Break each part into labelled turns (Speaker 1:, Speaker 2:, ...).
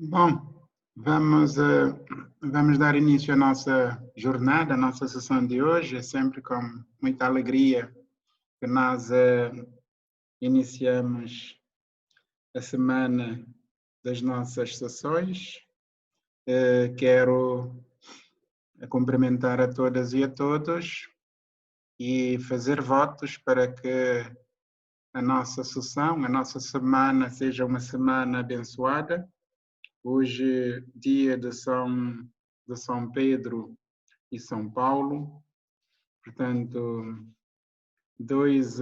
Speaker 1: Bom, vamos dar início à nossa jornada, à nossa sessão de hoje. É sempre com muita alegria que nós iniciamos a semana das nossas sessões. Quero cumprimentar a todas e a todos e fazer votos para que a nossa sessão, a nossa semana seja uma semana abençoada. Hoje, dia de São Pedro e São Paulo, portanto, dois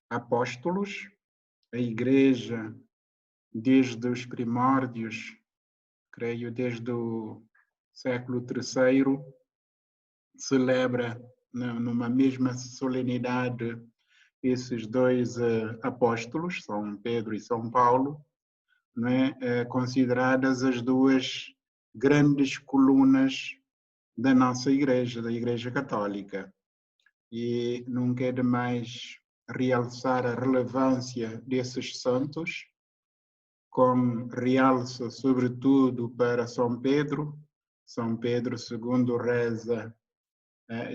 Speaker 1: apóstolos, a Igreja, desde os primórdios, creio desde o século III, celebra numa mesma solenidade esses dois apóstolos, São Pedro e São Paulo, não é? Consideradas as duas grandes colunas da nossa Igreja, da Igreja Católica. E nunca é demais realçar a relevância desses santos, com realça sobretudo para São Pedro. São Pedro, segundo reza,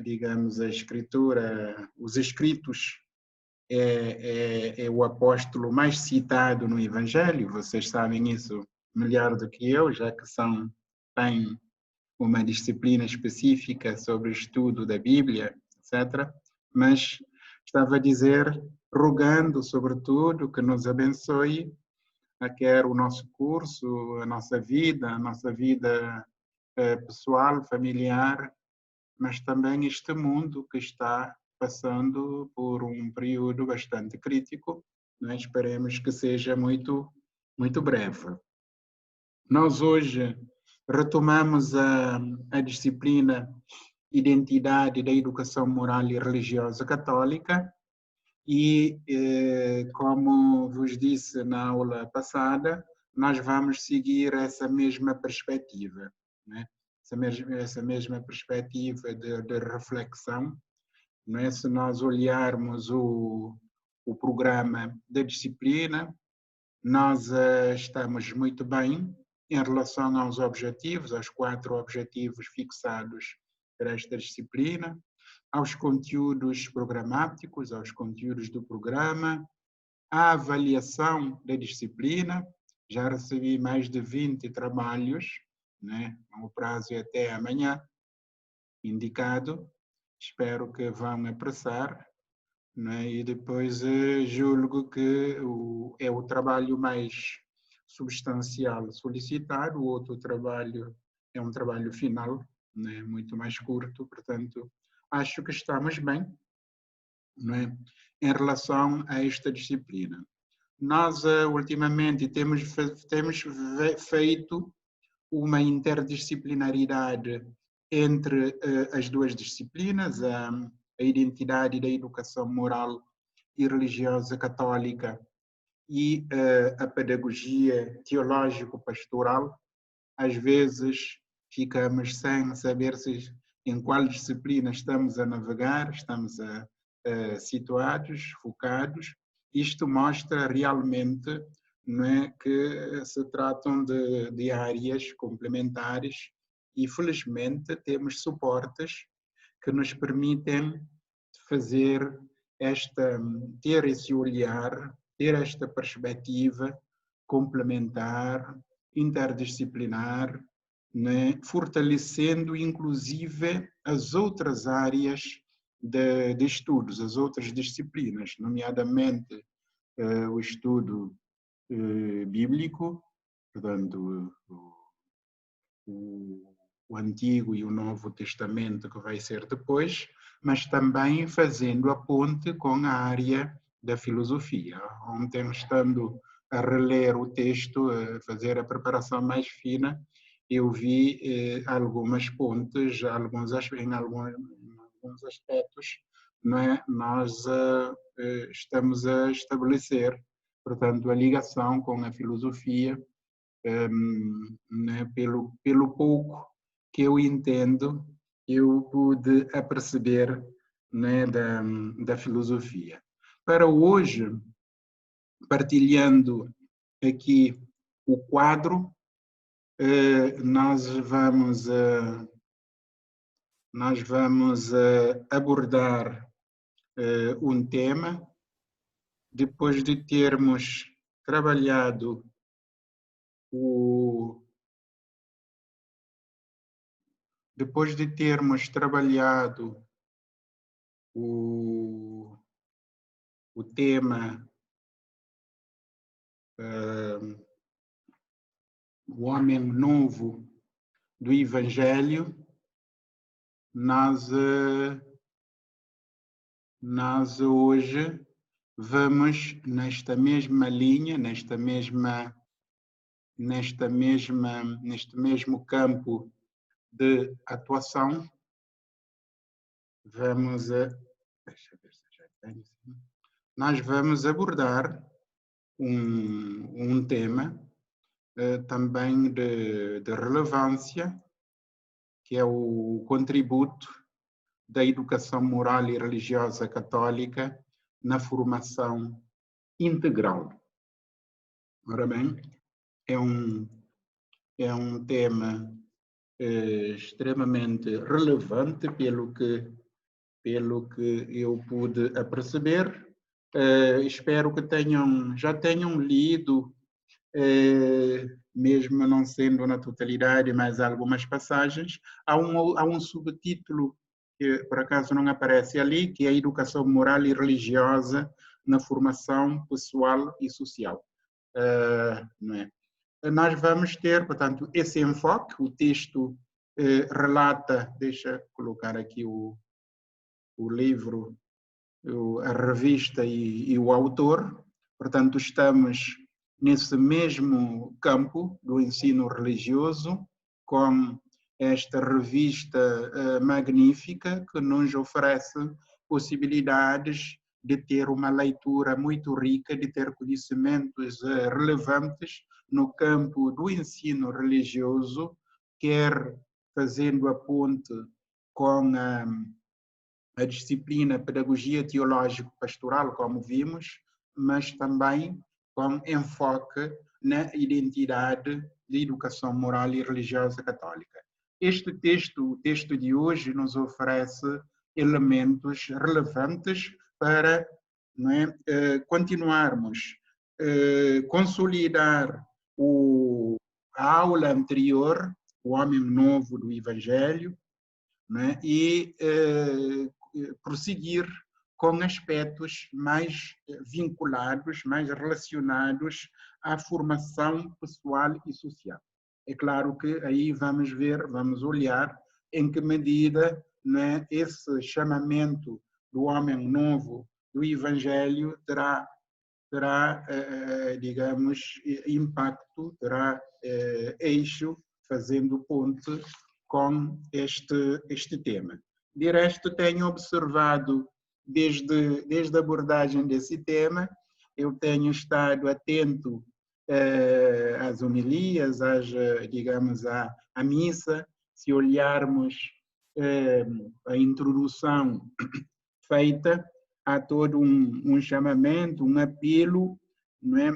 Speaker 1: digamos, a Escritura, os Escritos, é o apóstolo mais citado no Evangelho. Vocês sabem isso melhor do que eu, já que têm uma disciplina específica sobre o estudo da Bíblia, etc. Mas estava a dizer, rogando, sobretudo, que nos abençoe, quer o nosso curso, a nossa vida pessoal, familiar, mas também este mundo que está passando por um período bastante crítico. Nós esperemos que seja muito, muito breve. Nós hoje retomamos a disciplina Identidade da Educação Moral e Religiosa Católica e, como vos disse na aula passada, nós vamos seguir essa mesma perspectiva, né? Essa mesma perspectiva de reflexão. Não é? Se nós olharmos o programa da disciplina, nós estamos muito bem em relação aos objetivos, aos 4 objetivos fixados para esta disciplina, aos conteúdos programáticos, aos conteúdos do programa, à avaliação da disciplina. Já recebi mais de 20 trabalhos, né? O prazo é até amanhã indicado. Espero que vão apressar, né? E depois julgo que é o trabalho mais substancial solicitado. O outro trabalho é um trabalho final, né? Muito mais curto, portanto, acho que estamos bem, né? Em relação a esta disciplina. Nós, ultimamente, temos feito uma interdisciplinaridade entre as duas disciplinas, a identidade da educação moral e religiosa católica e a pedagogia teológico-pastoral. Às vezes ficamos sem saber em qual disciplina estamos a navegar, estamos situados, focados. Isto mostra realmente, não é, que se tratam de áreas complementares e, felizmente, temos suportes que nos permitem fazer ter esse olhar, ter esta perspectiva complementar, interdisciplinar, né, fortalecendo inclusive as outras áreas de estudos, as outras disciplinas, nomeadamente o estudo bíblico, portanto, o Antigo e o Novo Testamento, que vai ser depois, mas também fazendo a ponte com a área da filosofia. Ontem, estando a reler o texto, a fazer a preparação mais fina, eu vi algumas pontes, em alguns aspectos, não é? Nós estamos a estabelecer, portanto, a ligação com a filosofia, né? Pelo pouco que eu entendo, eu pude aperceber, né, da filosofia. Para hoje, partilhando aqui o quadro, nós vamos abordar um tema, depois de termos trabalhado o tema o homem novo do Evangelho, nós hoje vamos nesta mesma linha, neste mesmo campo de atuação, nós vamos abordar um tema também de relevância, que é o contributo da educação moral e religiosa católica na formação integral. Ora bem, é um tema extremamente relevante pelo que eu pude aperceber. Espero que já tenham lido, mesmo não sendo na totalidade, mas algumas passagens. Há um subtítulo que por acaso não aparece ali, que é a educação moral e religiosa na formação pessoal e social. Não é? Nós vamos ter, portanto, esse enfoque. O texto relata, deixa colocar aqui o livro, a revista e o autor. Portanto, estamos nesse mesmo campo do ensino religioso, com esta revista magnífica que nos oferece possibilidades de ter uma leitura muito rica, de ter conhecimentos relevantes no campo do ensino religioso, quer fazendo a ponte com a disciplina Pedagogia Teológico-Pastoral, como vimos, mas também com enfoque na identidade de educação moral e religiosa católica. Este texto, o texto de hoje, nos oferece elementos relevantes para continuarmos, consolidar a aula anterior, o homem novo do Evangelho, né? E prosseguir com aspectos mais vinculados, mais relacionados à formação pessoal e social. É claro que aí vamos olhar em que medida, né, esse chamamento do homem novo do Evangelho terá digamos, impacto, terá eixo, fazendo ponte com este tema. De resto, tenho observado, desde a abordagem desse tema, eu tenho estado atento às homilias, digamos, à missa. Se olharmos a introdução feita, há todo um chamamento, um apelo, não é?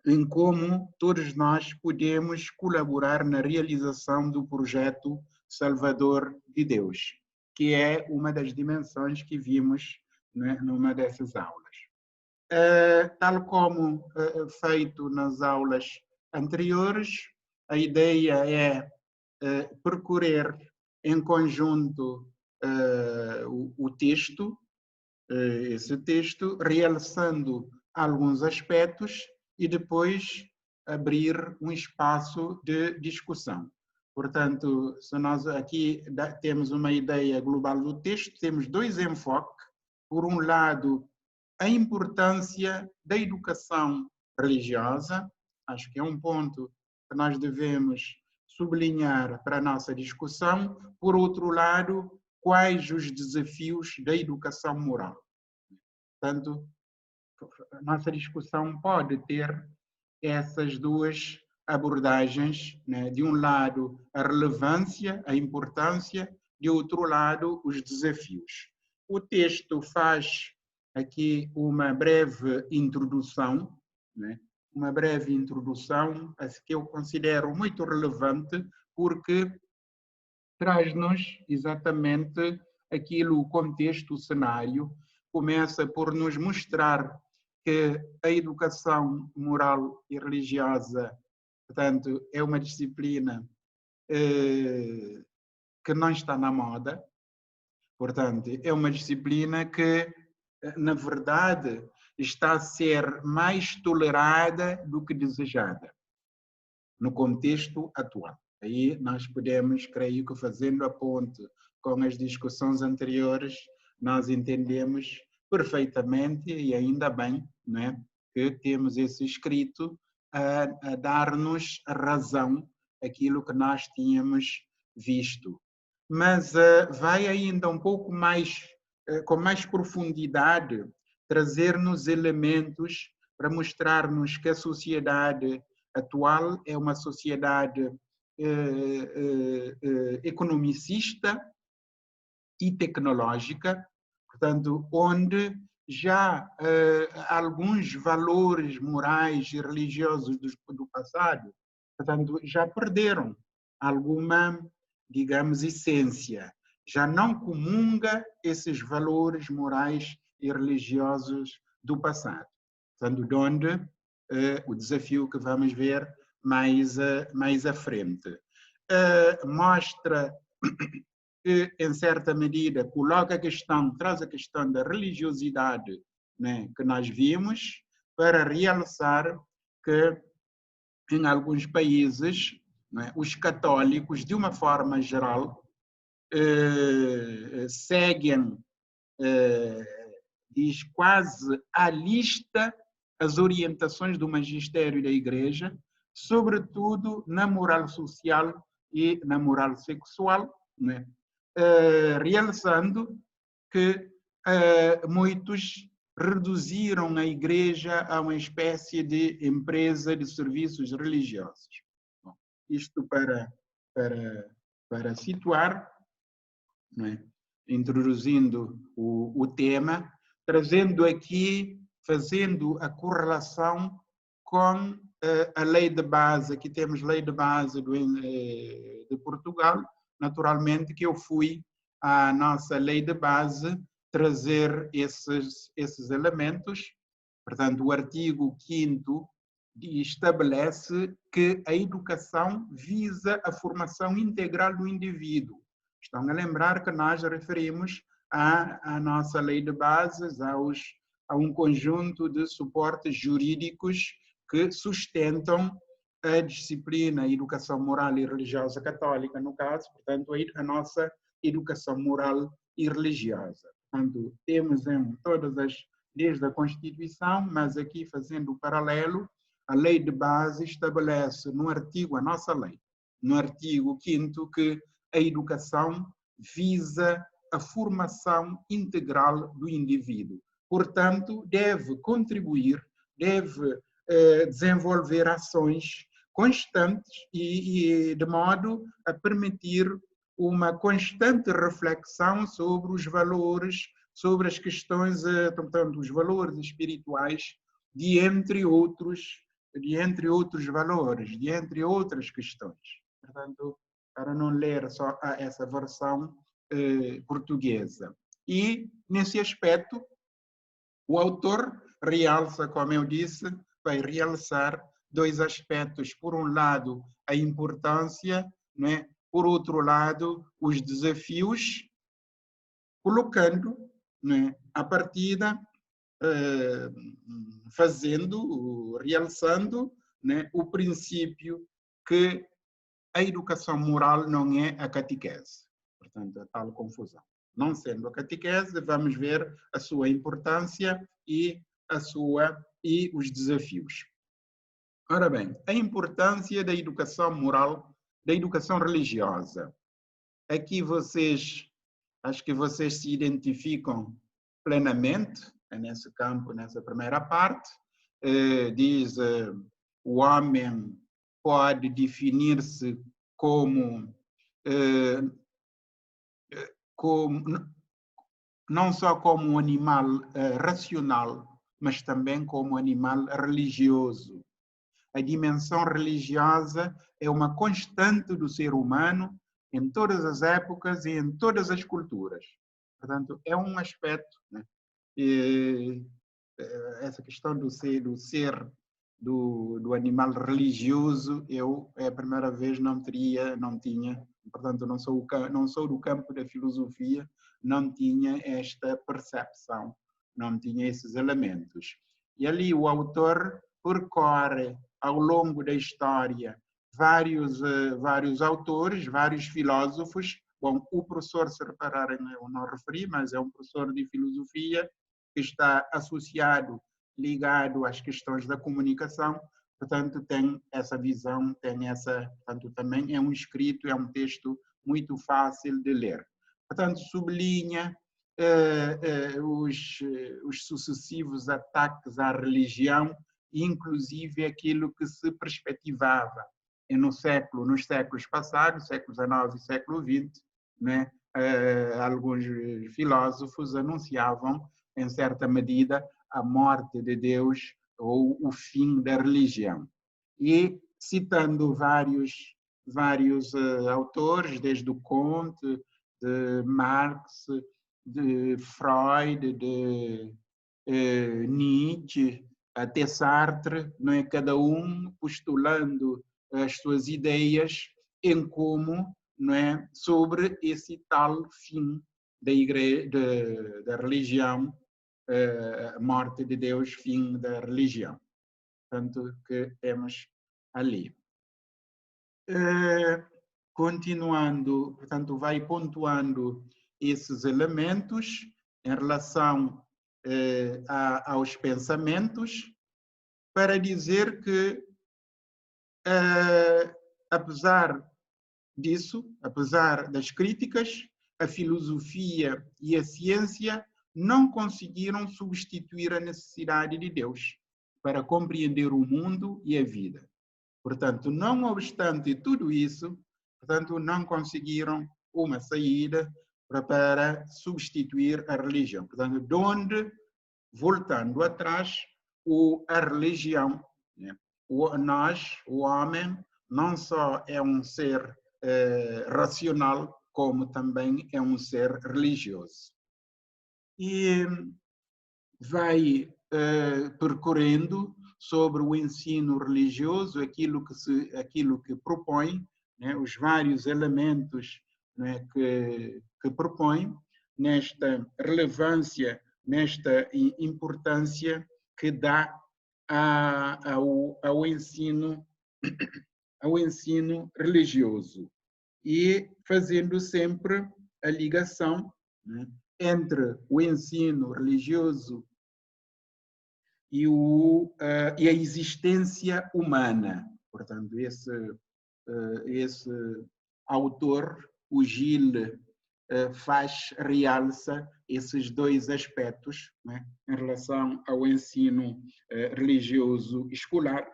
Speaker 1: Em como todos nós podemos colaborar na realização do projeto Salvador de Deus, que é uma das dimensões que vimos, né, numa dessas aulas. Tal como feito nas aulas anteriores, a ideia é percorrer em conjunto o texto, esse texto, realçando alguns aspectos e depois abrir um espaço de discussão. Portanto, se nós aqui temos uma ideia global do texto, temos dois enfoques. Por um lado, a importância da educação religiosa, acho que é um ponto que nós devemos sublinhar para a nossa discussão. Por outro lado, quais os desafios da educação moral. Portanto, a nossa discussão pode ter essas duas abordagens, né? De um lado, a relevância, a importância, de outro lado, os desafios. O texto faz aqui uma breve introdução, né? uma breve introdução, que eu considero muito relevante, porque traz-nos exatamente aquilo, o contexto, o cenário, começa por nos mostrar que a educação moral e religiosa, portanto, é uma disciplina que não está na moda, portanto, é uma disciplina que, na verdade, está a ser mais tolerada do que desejada, no contexto atual. Aí nós podemos, creio que fazendo a ponte com as discussões anteriores, nós entendemos perfeitamente, e ainda bem, não é, que temos esse escrito a dar-nos razão aquilo que nós tínhamos visto. Mas vai ainda um pouco mais, com mais profundidade, trazer-nos elementos para mostrar-nos que a sociedade atual é uma sociedade economicista e tecnológica, portanto, onde já alguns valores morais e religiosos do passado, portanto, já perderam alguma, digamos, essência, já não comunga esses valores morais e religiosos do passado. Portanto, de onde o desafio que vamos ver mais à frente. Mostra que, em certa medida, coloca a questão, traz a questão da religiosidade, né, que nós vimos, para realçar que, em alguns países, né, os católicos, de uma forma geral, seguem, diz quase à lista, as orientações do magistério da Igreja, sobretudo na moral social e na moral sexual, né? Realçando que muitos reduziram a Igreja a uma espécie de empresa de serviços religiosos. Bom, isto para situar, não é? Introduzindo o tema, trazendo aqui, fazendo a correlação com a lei de base. Aqui temos lei de base de Portugal, naturalmente que eu fui à nossa lei de base trazer esses elementos. Portanto, o artigo 5º estabelece que a educação visa a formação integral do indivíduo. Estão a lembrar que nós referimos à nossa lei de bases, a um conjunto de suportes jurídicos que sustentam a disciplina, a educação moral e religiosa católica, no caso, portanto, a nossa educação moral e religiosa. Portanto, temos em todas desde a Constituição, mas aqui fazendo o paralelo, a lei de base estabelece no artigo, a nossa lei, no artigo 5º, que a educação visa a formação integral do indivíduo. Portanto, deve contribuir, deve desenvolver ações constantes e de modo a permitir uma constante reflexão sobre os valores, sobre as questões, portanto, os valores espirituais, de entre outros valores, de entre outras questões. Portanto, para não ler só essa versão portuguesa. E, nesse aspecto, o autor realça, como eu disse, vai realçar dois aspectos. Por um lado, a importância, né? Por outro lado, os desafios, colocando, né, a partida, realçando, né, o princípio que a educação moral não é a catequese. Portanto, a tal confusão. Não sendo a catequese, vamos ver a sua importância e os desafios. Ora bem, a importância da educação moral, da educação religiosa. Aqui acho que vocês se identificam plenamente nesse campo, nessa primeira parte. Diz, o homem pode definir-se como não só como um animal racional, mas também como um animal religioso. a dimensão religiosa é uma constante do ser humano em todas as épocas e em todas as culturas. Portanto, é um aspecto, né? Essa questão do ser do animal religioso, eu, é a primeira vez, não tinha, portanto, não sou do campo da filosofia, não tinha esta percepção, não tinha esses elementos. E ali o autor percorre, ao longo da história, vários autores, vários filósofos. Bom, o professor, se repararem, eu não referi, mas é um professor de filosofia que está associado, ligado às questões da comunicação, portanto tem essa visão, portanto também é um escrito, é um texto muito fácil de ler. Portanto, sublinha os sucessivos ataques à religião, inclusive aquilo que se perspectivava nos séculos passados, século XIX e século XX, né? Alguns filósofos anunciavam, em certa medida, a morte de Deus ou o fim da religião. E citando vários autores, desde o Comte, de Marx, de Freud, de Nietzsche, até Sartre, não é? Cada um postulando as suas ideias em como, não é? Sobre esse tal fim da religião, a morte de Deus, fim da religião. Portanto, que temos ali. Continuando, portanto, vai pontuando esses elementos em relação aos pensamentos, para dizer que, apesar disso, apesar das críticas, a filosofia e a ciência não conseguiram substituir a necessidade de Deus para compreender o mundo e a vida. Portanto, não obstante tudo isso, portanto, não conseguiram uma saída para substituir a religião. Portanto, de onde, voltando atrás, a religião, né? Nós, o homem, não só é um ser racional, como também é um ser religioso. E vai percorrendo sobre o ensino religioso, aquilo que propõe, né, os vários elementos, né, que propõe, nesta relevância, nesta importância que dá ao ensino religioso, e fazendo sempre a ligação, né, entre o ensino religioso e a existência humana. Portanto, esse autor, o Gilles, realça esses dois aspectos, né, em relação ao ensino religioso escolar,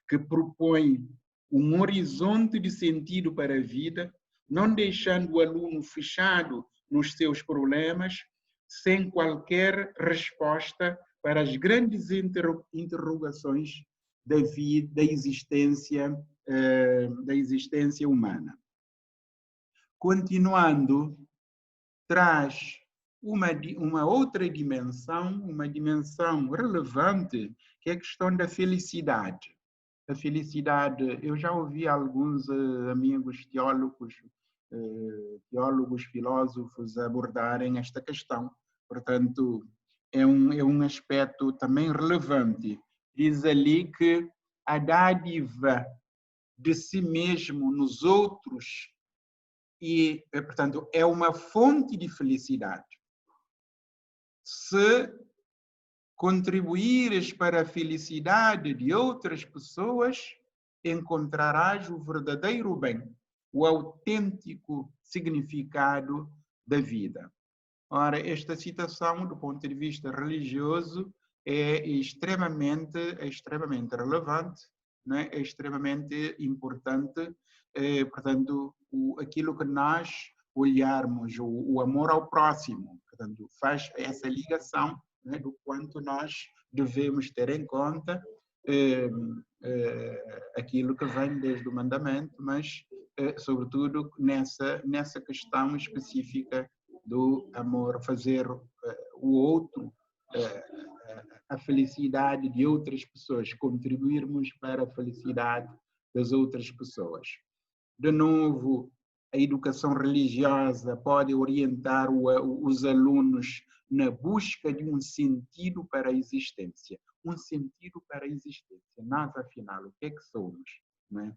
Speaker 1: que propõe um horizonte de sentido para a vida, não deixando o aluno fechado nos seus problemas, sem qualquer resposta para as grandes interrogações da vida, da existência humana. Continuando, traz uma outra dimensão, uma dimensão relevante, que é a questão da felicidade. A felicidade, eu já ouvi alguns amigos teólogos, filósofos abordarem esta questão. Portanto, é um aspecto também relevante. Diz ali que a dádiva de si mesmo nos outros portanto, é uma fonte de felicidade. Se contribuires para a felicidade de outras pessoas, encontrarás o verdadeiro bem, o autêntico significado da vida. Ora, esta citação, do ponto de vista religioso, é extremamente relevante, né? É extremamente importante. Portanto, aquilo que nós olharmos, o amor ao próximo, portanto, faz essa ligação, né, do quanto nós devemos ter em conta aquilo que vem desde o mandamento, mas sobretudo nessa questão específica do amor, fazer o outro, a felicidade de outras pessoas, contribuirmos para a felicidade das outras pessoas. De novo, a educação religiosa pode orientar os alunos na busca de um sentido para a existência. Um sentido para a existência. Nós, afinal, o que é que somos? Não é?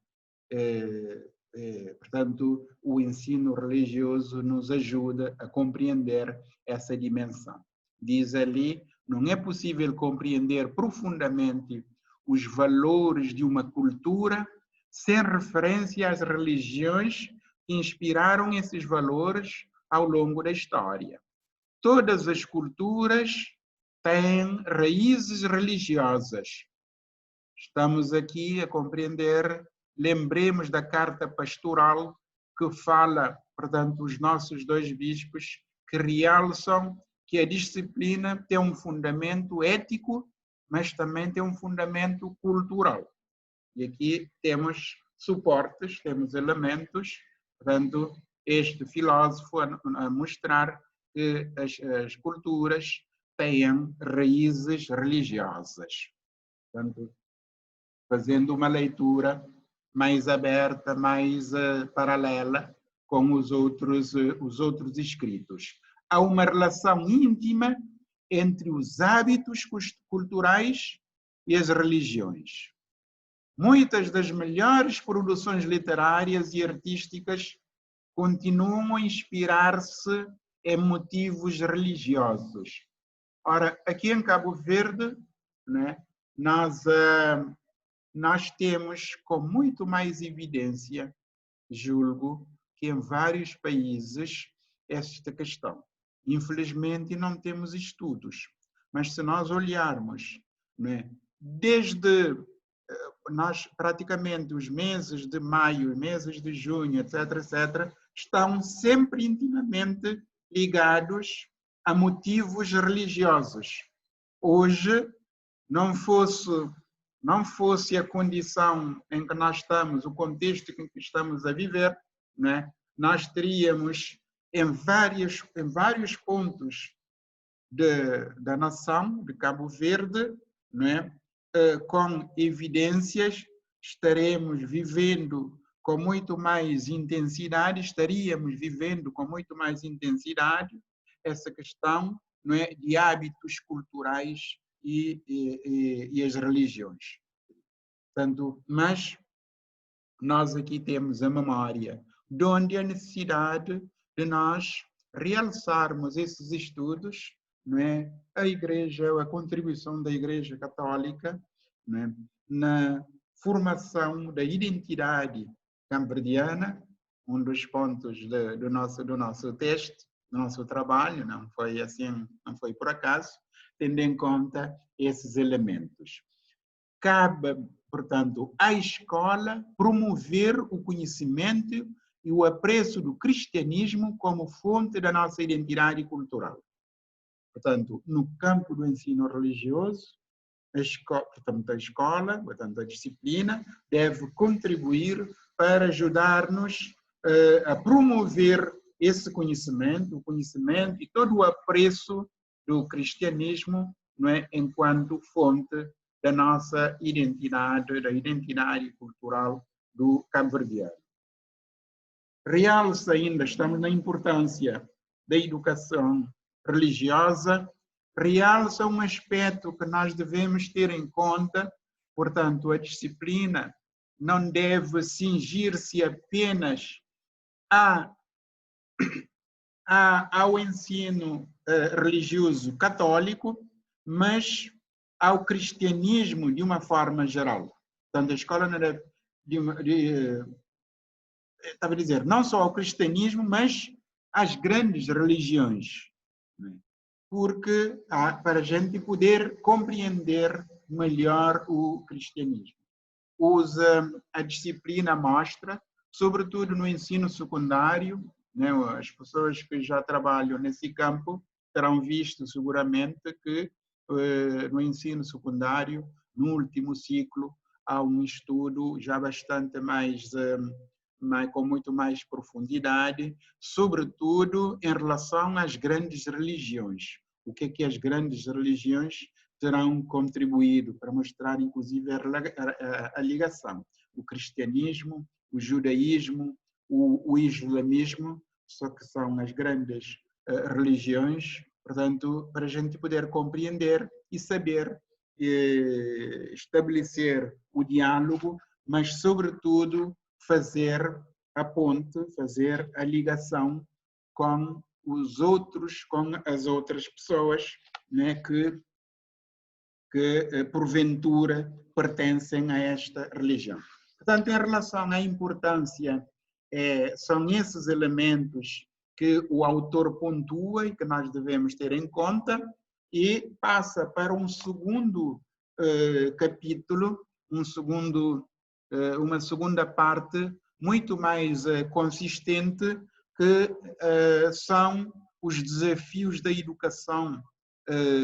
Speaker 1: Portanto, o ensino religioso nos ajuda a compreender essa dimensão. Diz ali, não é possível compreender profundamente os valores de uma cultura sem referência às religiões que inspiraram esses valores ao longo da história. Todas as culturas têm raízes religiosas. Estamos aqui a compreender, lembremos da carta pastoral que fala, portanto, os nossos dois bispos, que realçam que a disciplina tem um fundamento ético, mas também tem um fundamento cultural. E aqui temos suportes, temos elementos, portanto, este filósofo a mostrar que as culturas têm raízes religiosas. Portanto, fazendo uma leitura mais aberta, mais paralela com os outros escritos. Há uma relação íntima entre os hábitos culturais e as religiões. Muitas das melhores produções literárias e artísticas continuam a inspirar-se em motivos religiosos. Ora, aqui em Cabo Verde, né, nós temos com muito mais evidência, julgo, que em vários países esta questão. Infelizmente não temos estudos, mas se nós olharmos, né, desde nós praticamente os meses de maio, meses de junho, etc., etc., estão sempre intimamente ligados a motivos religiosos. Hoje, não fosse a condição em que nós estamos, o contexto em que estamos a viver, né, nós teríamos em vários pontos da nação, de Cabo Verde, né, com evidências, estaríamos vivendo com muito mais intensidade essa questão, não é, de hábitos culturais e as religiões. Portanto, mas nós aqui temos a memória, de onde a necessidade de nós realçarmos esses estudos, não é? A Igreja, a contribuição da Igreja Católica, não é? Na formação da identidade cabo-verdiana, um dos pontos do nosso texto, do nosso trabalho, não foi assim, não foi por acaso, tendo em conta esses elementos. Cabe, portanto, à escola promover o conhecimento e o apreço do cristianismo como fonte da nossa identidade cultural. Portanto, no campo do ensino religioso, a disciplina deve contribuir para ajudar-nos a promover esse conhecimento, o conhecimento e todo o apreço do cristianismo, não é, enquanto fonte da nossa identidade, da identidade cultural do cabo-verdiano. Realça ainda, estamos na importância da educação religiosa, realça um aspecto que nós devemos ter em conta, portanto, a disciplina não deve cingir-se apenas ao ensino religioso católico, mas ao cristianismo de uma forma geral. Portanto, a escola não deve, estava a dizer, não só ao cristianismo, mas às grandes religiões, né? Porque para a gente poder compreender melhor o cristianismo. Usa a disciplina mostra, sobretudo no ensino secundário, né? As pessoas que já trabalham nesse campo terão visto seguramente que no ensino secundário, no último ciclo, há um estudo já bastante com muito mais profundidade, sobretudo em relação às grandes religiões. O que é que as grandes religiões terão contribuído para mostrar, inclusive, a ligação. O cristianismo, o judaísmo, o islamismo, só que são as grandes religiões, portanto, para a gente poder compreender e saber estabelecer o diálogo, mas, sobretudo, fazer a ponte, fazer a ligação com os outros, com as outras pessoas, né, que porventura pertencem a esta religião. Portanto, em relação à importância, são esses elementos que o autor pontua e que nós devemos ter em conta, e passa para um segundo capítulo, uma segunda parte muito mais consistente, que são os desafios da educação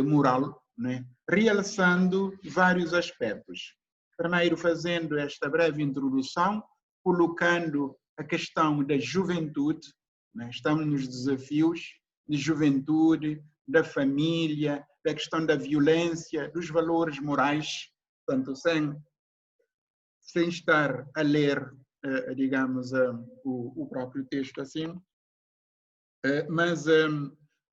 Speaker 1: moral, né? Realçando vários aspectos. Primeiro, fazendo esta breve introdução, colocando a questão da juventude, né? Estamos nos desafios de juventude, da família, da questão da violência, dos valores morais, portanto, sem estar a ler, digamos, o próprio texto assim, mas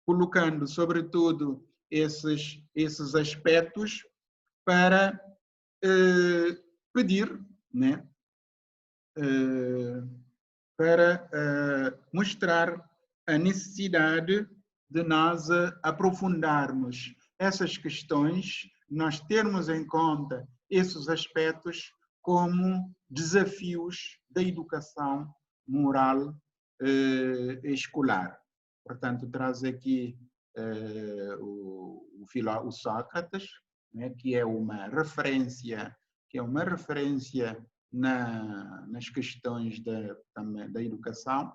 Speaker 1: colocando, sobretudo, esses aspectos para pedir, né? Para mostrar a necessidade de nós aprofundarmos essas questões, nós termos em conta esses aspectos como desafios da educação moral escolar. Portanto, traz aqui o Sócrates, né, que é uma referência nas questões da educação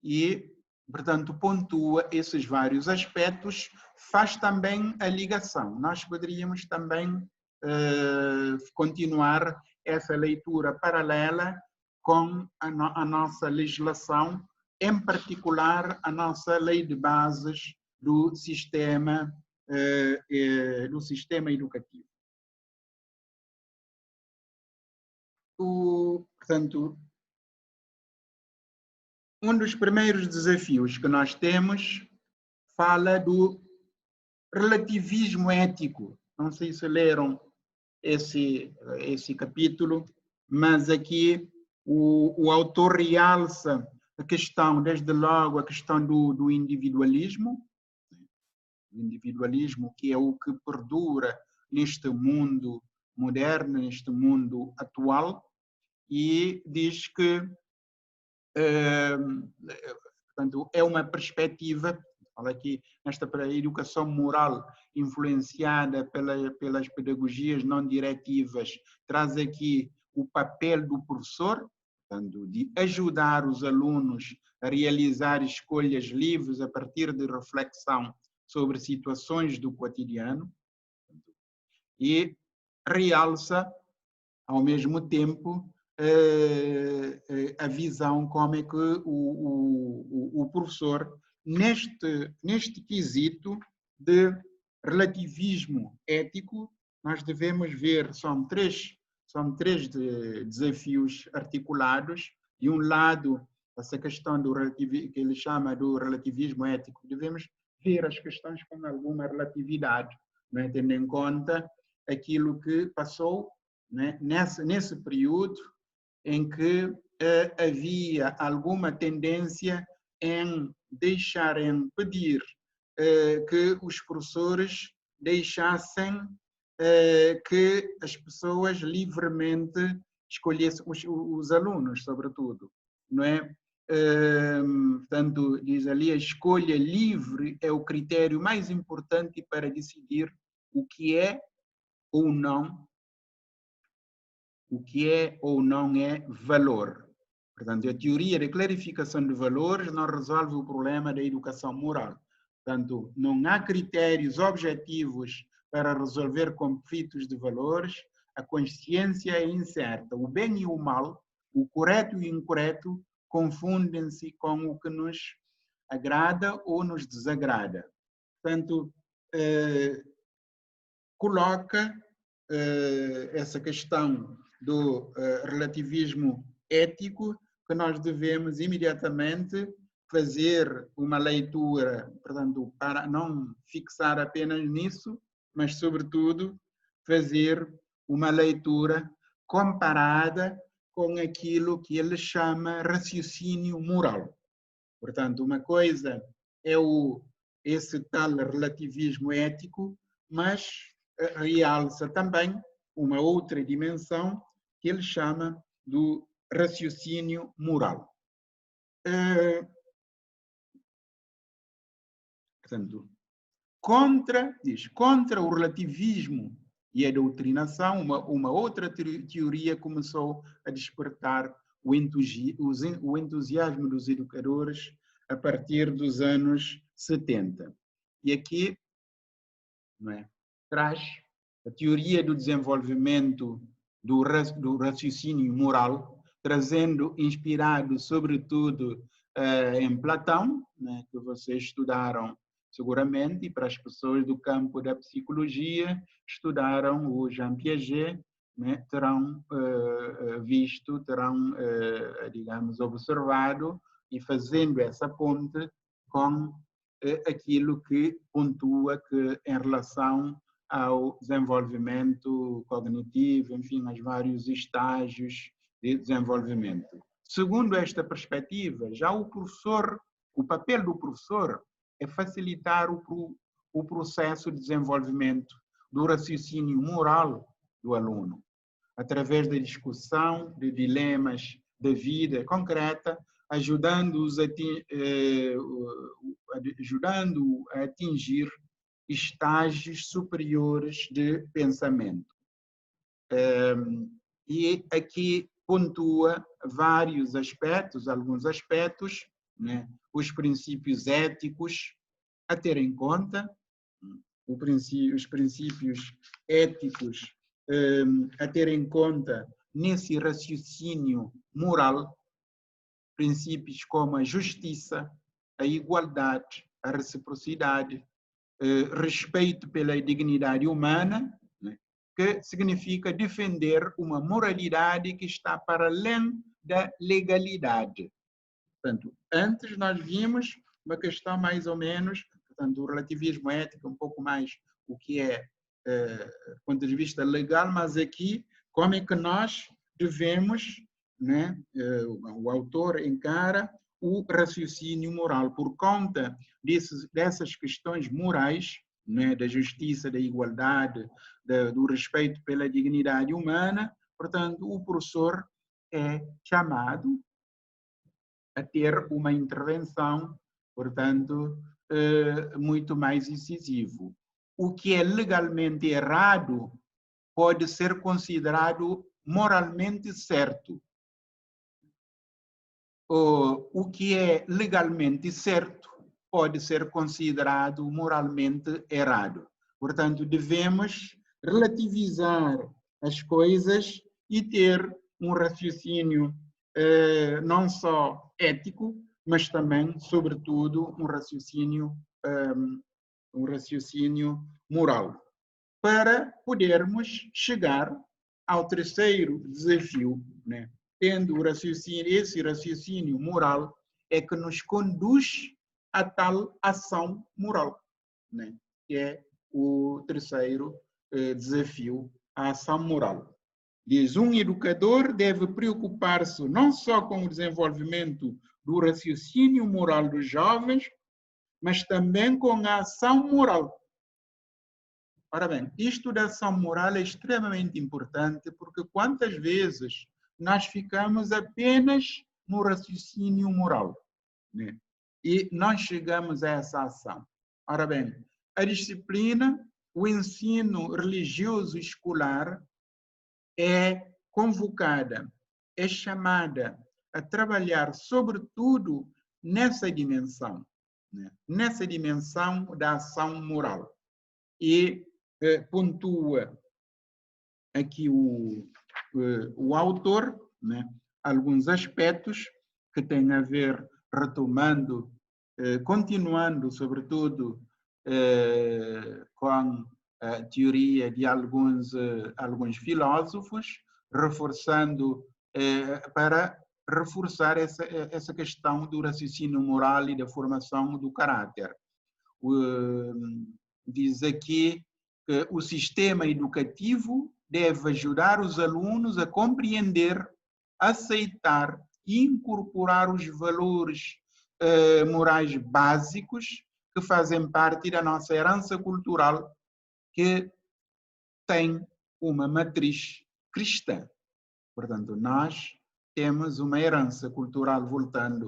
Speaker 1: e, portanto, pontua esses vários aspectos, faz também a ligação. Nós poderíamos também continuar essa leitura paralela com a nossa legislação, em particular a nossa lei de bases do sistema educativo. Portanto, um dos primeiros desafios que nós temos fala do relativismo ético. Não sei se leram esse capítulo, mas aqui o autor realça a questão, desde logo, a questão do individualismo, que é o que perdura neste mundo moderno, neste mundo atual, e diz que portanto, é uma perspectiva, fala aqui nesta educação moral influenciada pelas pedagogias não diretivas, traz aqui o papel do professor, portanto, de ajudar os alunos a realizar escolhas livres a partir de reflexão sobre situações do cotidiano, e realça, ao mesmo tempo, a visão como é que o professor, neste quesito de relativismo ético, nós devemos ver, são três desafios articulados. De um lado, essa questão que ele chama do relativismo ético, devemos ver as questões com alguma relatividade, né, tendo em conta aquilo que passou, né, nesse período em que havia alguma tendência em pedir que os professores deixassem que as pessoas livremente escolhessem, os alunos, sobretudo, não é? Portanto, diz ali, a escolha livre é o critério mais importante para decidir o que é ou não é valor. Portanto, a teoria da clarificação de valores não resolve o problema da educação moral. Portanto, não há critérios objetivos para resolver conflitos de valores, a consciência é incerta. O bem e o mal, o correto e o incorreto, confundem-se com o que nos agrada ou nos desagrada. Portanto, coloca essa questão do relativismo ético, que nós devemos imediatamente fazer uma leitura, portanto, para não fixar apenas nisso, mas, sobretudo, fazer uma leitura comparada com aquilo que ele chama raciocínio moral. Portanto, uma coisa é esse tal relativismo ético, mas realça também uma outra dimensão que ele chama do raciocínio moral. Portanto, contra o relativismo e a doutrinação, uma outra teoria começou a despertar o entusiasmo dos educadores a partir dos anos 70. E aqui, não é, traz a teoria do desenvolvimento do raciocínio moral, inspirado sobretudo em Platão, né, que vocês estudaram seguramente, e para as pessoas do campo da psicologia, estudaram o Jean Piaget, né, terão visto, terão, digamos, observado e fazendo essa ponte com aquilo que pontua que em relação ao desenvolvimento cognitivo, enfim, aos vários estágios de desenvolvimento. Segundo esta perspectiva, já o papel do professor é facilitar o processo de desenvolvimento do raciocínio moral do aluno, através da discussão de dilemas da vida concreta, ajudando-o a atingir estágios superiores de pensamento. E aqui pontua vários aspectos, alguns aspectos, né? Os princípios éticos a ter em conta, os princípios éticos a ter em conta nesse raciocínio moral, princípios como a justiça, a igualdade, a reciprocidade, respeito pela dignidade humana, né, que significa defender uma moralidade que está para além da legalidade. Portanto, antes nós vimos uma questão mais ou menos, portanto, o relativismo ético um pouco mais o que é do ponto de vista legal, mas aqui como é que nós devemos, né, o autor encara o raciocínio moral por conta dessas questões morais, né, da justiça, da igualdade, do respeito pela dignidade humana. Portanto, o professor é chamado a ter uma intervenção, portanto, muito mais incisivo. O que é legalmente errado pode ser considerado moralmente certo. O que é legalmente certo pode ser considerado moralmente errado. Portanto, devemos relativizar as coisas e ter um raciocínio não só ético, mas também, sobretudo, um raciocínio moral, para podermos chegar ao terceiro desafio, né? Tendo esse raciocínio moral é que nos conduz a tal ação moral, né? Que é o terceiro desafio, a ação moral. Diz, um educador deve preocupar-se não só com o desenvolvimento do raciocínio moral dos jovens, mas também com a ação moral. Ora bem, isto da ação moral é extremamente importante, porque quantas vezes nós ficamos apenas no raciocínio moral, né? E não chegamos a essa ação. Ora bem, a disciplina, o ensino religioso escolar é convocada, é chamada a trabalhar sobretudo nessa dimensão, né? Nessa dimensão da ação moral. E pontua aqui o autor, né, alguns aspectos que têm a ver, retomando, continuando, sobretudo, com a teoria de alguns filósofos, reforçando, para reforçar essa questão do raciocínio moral e da formação do caráter. Diz aqui que o sistema educativo deve ajudar os alunos a compreender, aceitar e incorporar os valores morais básicos que fazem parte da nossa herança cultural, que tem uma matriz cristã. Portanto, nós temos uma herança cultural,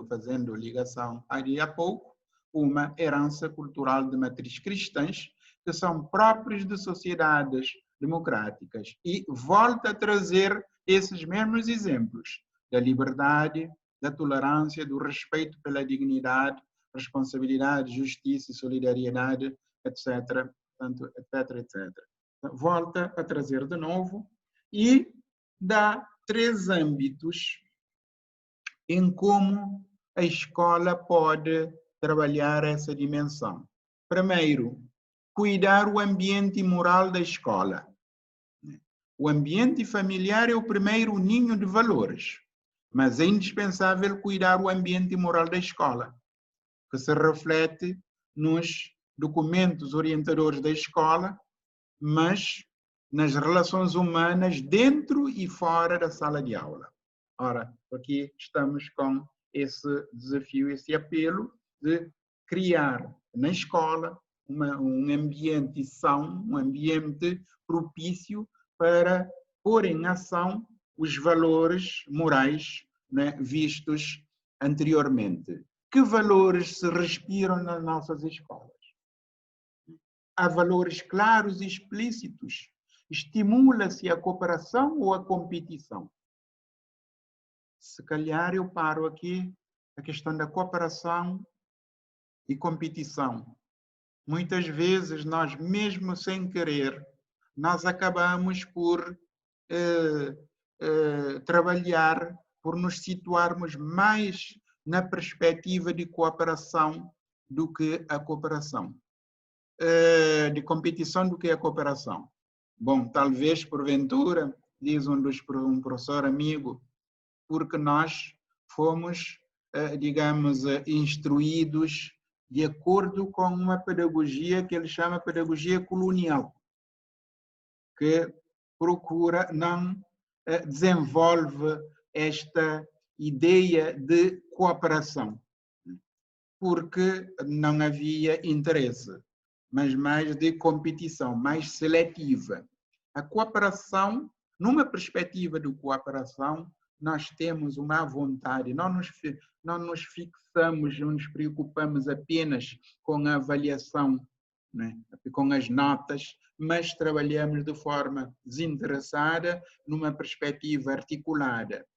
Speaker 1: fazendo ligação ali há pouco, uma herança cultural de matriz cristãs, que são próprios de sociedades democráticas. E volta a trazer esses mesmos exemplos da liberdade, da tolerância, do respeito pela dignidade, responsabilidade, justiça e solidariedade, etc. Portanto, etc, etc. Volta a trazer de novo e dá 3 âmbitos em como a escola pode trabalhar essa dimensão. Primeiro, cuidar o ambiente moral da escola. O ambiente familiar é o primeiro ninho de valores, mas é indispensável cuidar o ambiente moral da escola, que se reflete nos documentos orientadores da escola, mas nas relações humanas dentro e fora da sala de aula. Ora, aqui estamos com esse desafio, esse apelo de criar na escola um ambiente são, um ambiente propício para pôr em ação os valores morais, né, vistos anteriormente. Que valores se respiram nas nossas escolas? Há valores claros e explícitos. Estimula-se a cooperação ou a competição? Se calhar eu paro aqui a questão da cooperação e competição. Muitas vezes nós, mesmo sem querer, nós acabamos por trabalhar, por nos situarmos mais na perspectiva de cooperação do que a cooperação. De competição do que a cooperação. Bom, talvez, porventura, diz um professor amigo, porque nós fomos, digamos, instruídos de acordo com uma pedagogia que ele chama pedagogia colonial, que procura, não desenvolve esta ideia de cooperação, porque não havia interesse, mas mais de competição, mais seletiva. A cooperação, numa perspectiva de cooperação, nós temos uma vontade, não nos fixamos, não nos preocupamos apenas com a avaliação, né, com as notas, mas trabalhamos de forma desinteressada, numa perspectiva articulada.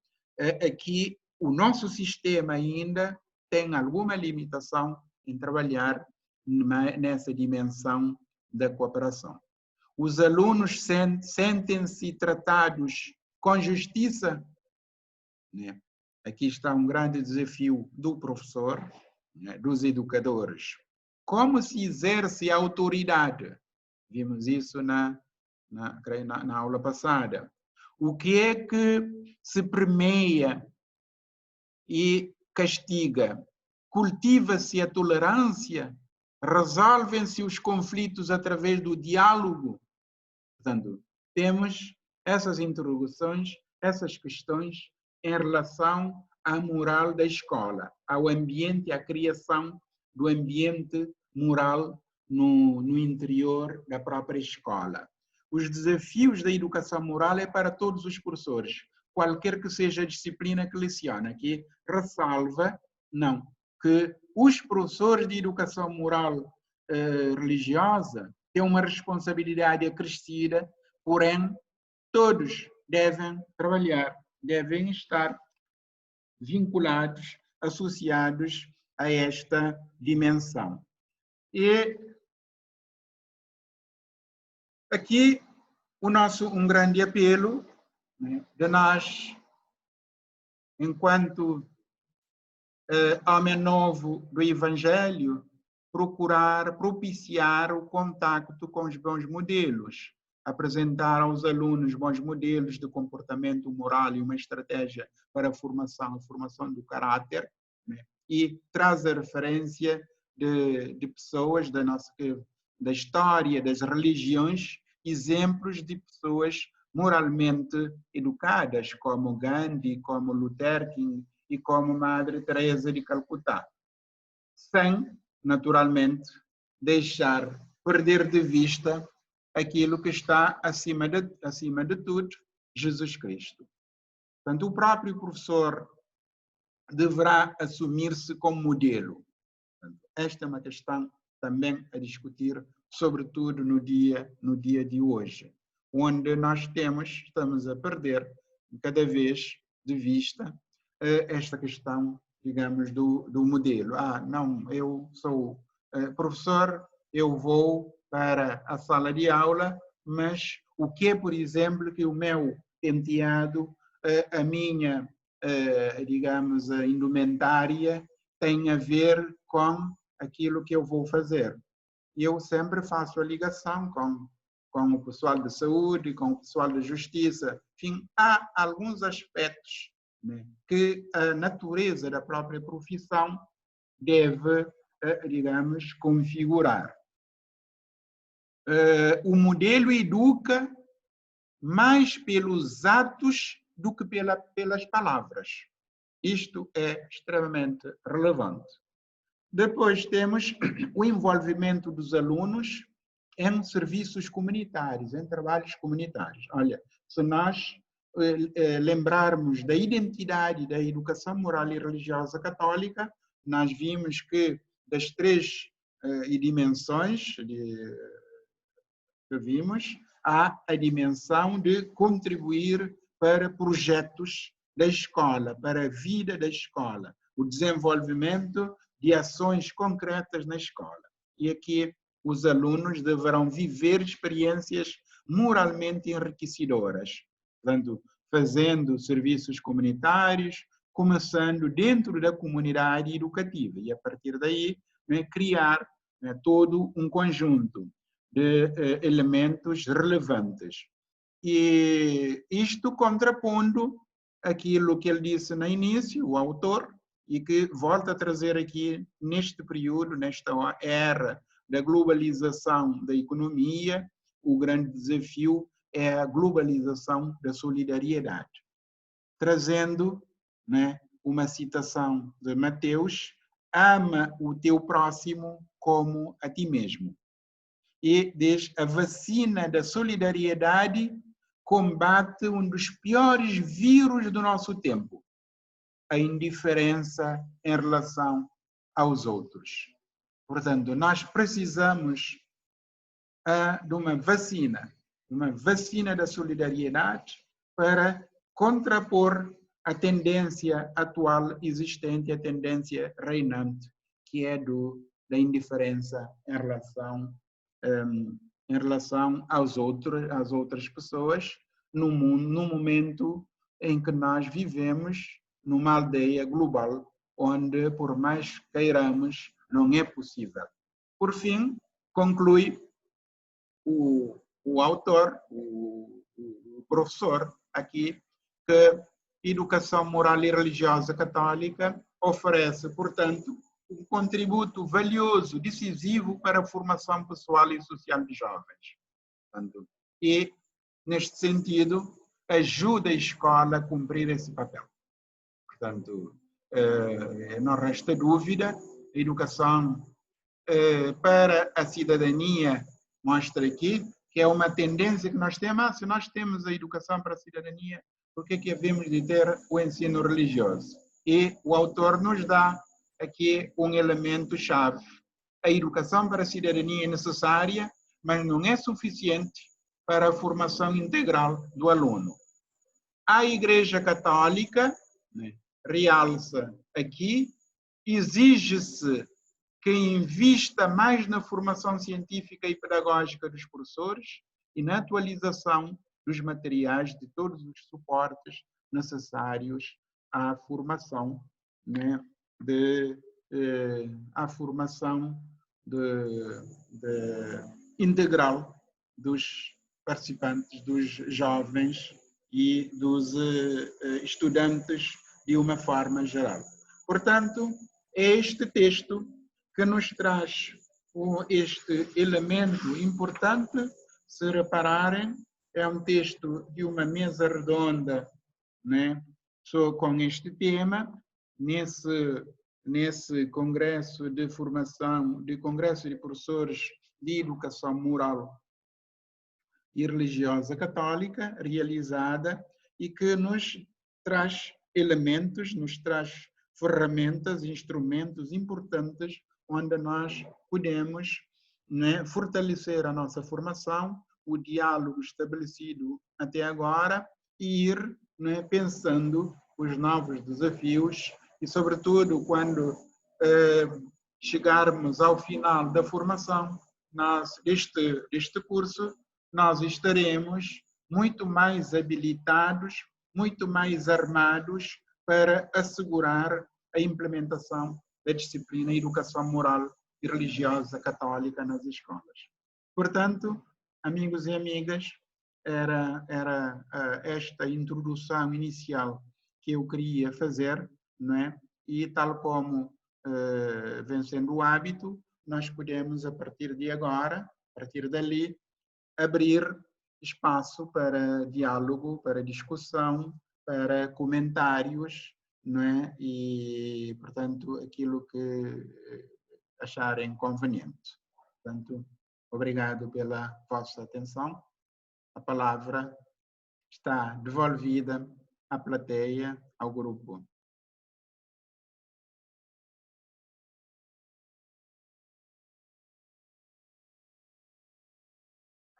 Speaker 1: Aqui, o nosso sistema ainda tem alguma limitação em trabalhar nessa dimensão da cooperação. Os alunos sentem-se tratados com justiça? Né? Aqui está um grande desafio do professor, né, dos educadores. Como se exerce a autoridade? Vimos isso na aula passada. O que é que se premia e castiga? Cultiva-se a tolerância? Resolvem-se os conflitos através do diálogo? Portanto, temos essas interrogações, essas questões em relação à moral da escola, ao ambiente, à criação do ambiente moral no interior da própria escola. Os desafios da educação moral é para todos os professores, qualquer que seja a disciplina que leciona. Aqui ressalva, não, que os professores de educação moral religiosa têm uma responsabilidade acrescida, porém todos devem trabalhar, devem estar vinculados, associados a esta dimensão. E aqui um grande apelo, né, de nós, enquanto homem novo do Evangelho, procurar propiciar o contacto com os bons modelos, apresentar aos alunos bons modelos de comportamento moral e uma estratégia para a formação do caráter, né? E trazer referência de pessoas da história, das religiões, exemplos de pessoas moralmente educadas, como Gandhi, como Luther King e como Madre Teresa de Calcutá, sem, naturalmente, perder de vista aquilo que está acima de tudo, Jesus Cristo. Portanto, o próprio professor deverá assumir-se como modelo. Portanto, esta é uma questão também a discutir, sobretudo no dia de hoje, onde nós estamos a perder cada vez de vista esta questão, digamos, do modelo. Não, eu sou professor, eu vou para a sala de aula, mas o que é, por exemplo, que o meu penteado, a minha, digamos, a indumentária tem a ver com aquilo que eu vou fazer. E eu sempre faço a ligação com o pessoal de saúde, com o pessoal de justiça. Enfim, há alguns aspectos, né, que a natureza da própria profissão deve, digamos, configurar. O modelo educa mais pelos atos do que pelas palavras. Isto é extremamente relevante. Depois temos o envolvimento dos alunos em serviços comunitários, em trabalhos comunitários. Olha, se nós lembrarmos da identidade da educação moral e religiosa católica, nós vimos que das três dimensões que vimos, há a dimensão de contribuir para projetos da escola, para a vida da escola, o desenvolvimento de ações concretas na escola. E aqui os alunos deverão viver experiências moralmente enriquecedoras, fazendo serviços comunitários, começando dentro da comunidade educativa e, a partir daí, criar todo um conjunto de elementos relevantes. E isto contrapondo aquilo que ele disse no início, o autor, e que volta a trazer aqui neste período, nesta era da globalização da economia, o grande desafio é a globalização da solidariedade. Trazendo, né, uma citação de Mateus: ama o teu próximo como a ti mesmo. E diz: a vacina da solidariedade combate um dos piores vírus do nosso tempo, a indiferença em relação aos outros. Portanto, nós precisamos de uma vacina da solidariedade para contrapor a tendência atual existente, a tendência reinante, que é da indiferença em relação às outras pessoas, no momento em que nós vivemos numa aldeia global, onde, por mais queiramos, não é possível. Por fim, conclui o autor, o professor aqui, que a educação moral e religiosa católica oferece, portanto, um contributo valioso, decisivo para a formação pessoal e social de jovens. Portanto, e, neste sentido, ajuda a escola a cumprir esse papel. Portanto, não resta dúvida, a educação para a cidadania mostra aqui que é uma tendência que nós temos. Se nós temos a educação para a cidadania, por que havemos de ter o ensino religioso? E o autor nos dá aqui um elemento-chave. A educação para a cidadania é necessária, mas não é suficiente para a formação integral do aluno. A Igreja Católica, né, realça aqui, exige-se que invista mais na formação científica e pedagógica dos professores, e na atualização dos materiais de todos os suportes necessários à formação, né, à formação integral dos participantes, dos jovens e dos estudantes de uma forma geral. Portanto, é este texto que nos traz este elemento importante. Se repararem, é um texto de uma mesa redonda, né, só com este tema, nesse congresso de formação, de congresso de professores de educação moral e religiosa católica, realizada, e que nos traz elementos, nos traz ferramentas, instrumentos importantes, onde nós podemos, né, fortalecer a nossa formação, o diálogo estabelecido até agora, e ir, né, pensando os novos desafios, e sobretudo quando chegarmos ao final da formação deste curso, nós estaremos muito mais habilitados, muito mais armados para assegurar a implementação da disciplina Educação Moral e Religiosa Católica nas escolas. Portanto, amigos e amigas, era esta introdução inicial que eu queria fazer, não é? E tal como vem sendo o hábito, nós podemos, a partir de agora, a partir dali, abrir espaço para diálogo, para discussão, para comentários, não é? E, portanto, aquilo que acharem conveniente. Portanto, obrigado pela vossa atenção. A palavra está devolvida à plateia, ao grupo.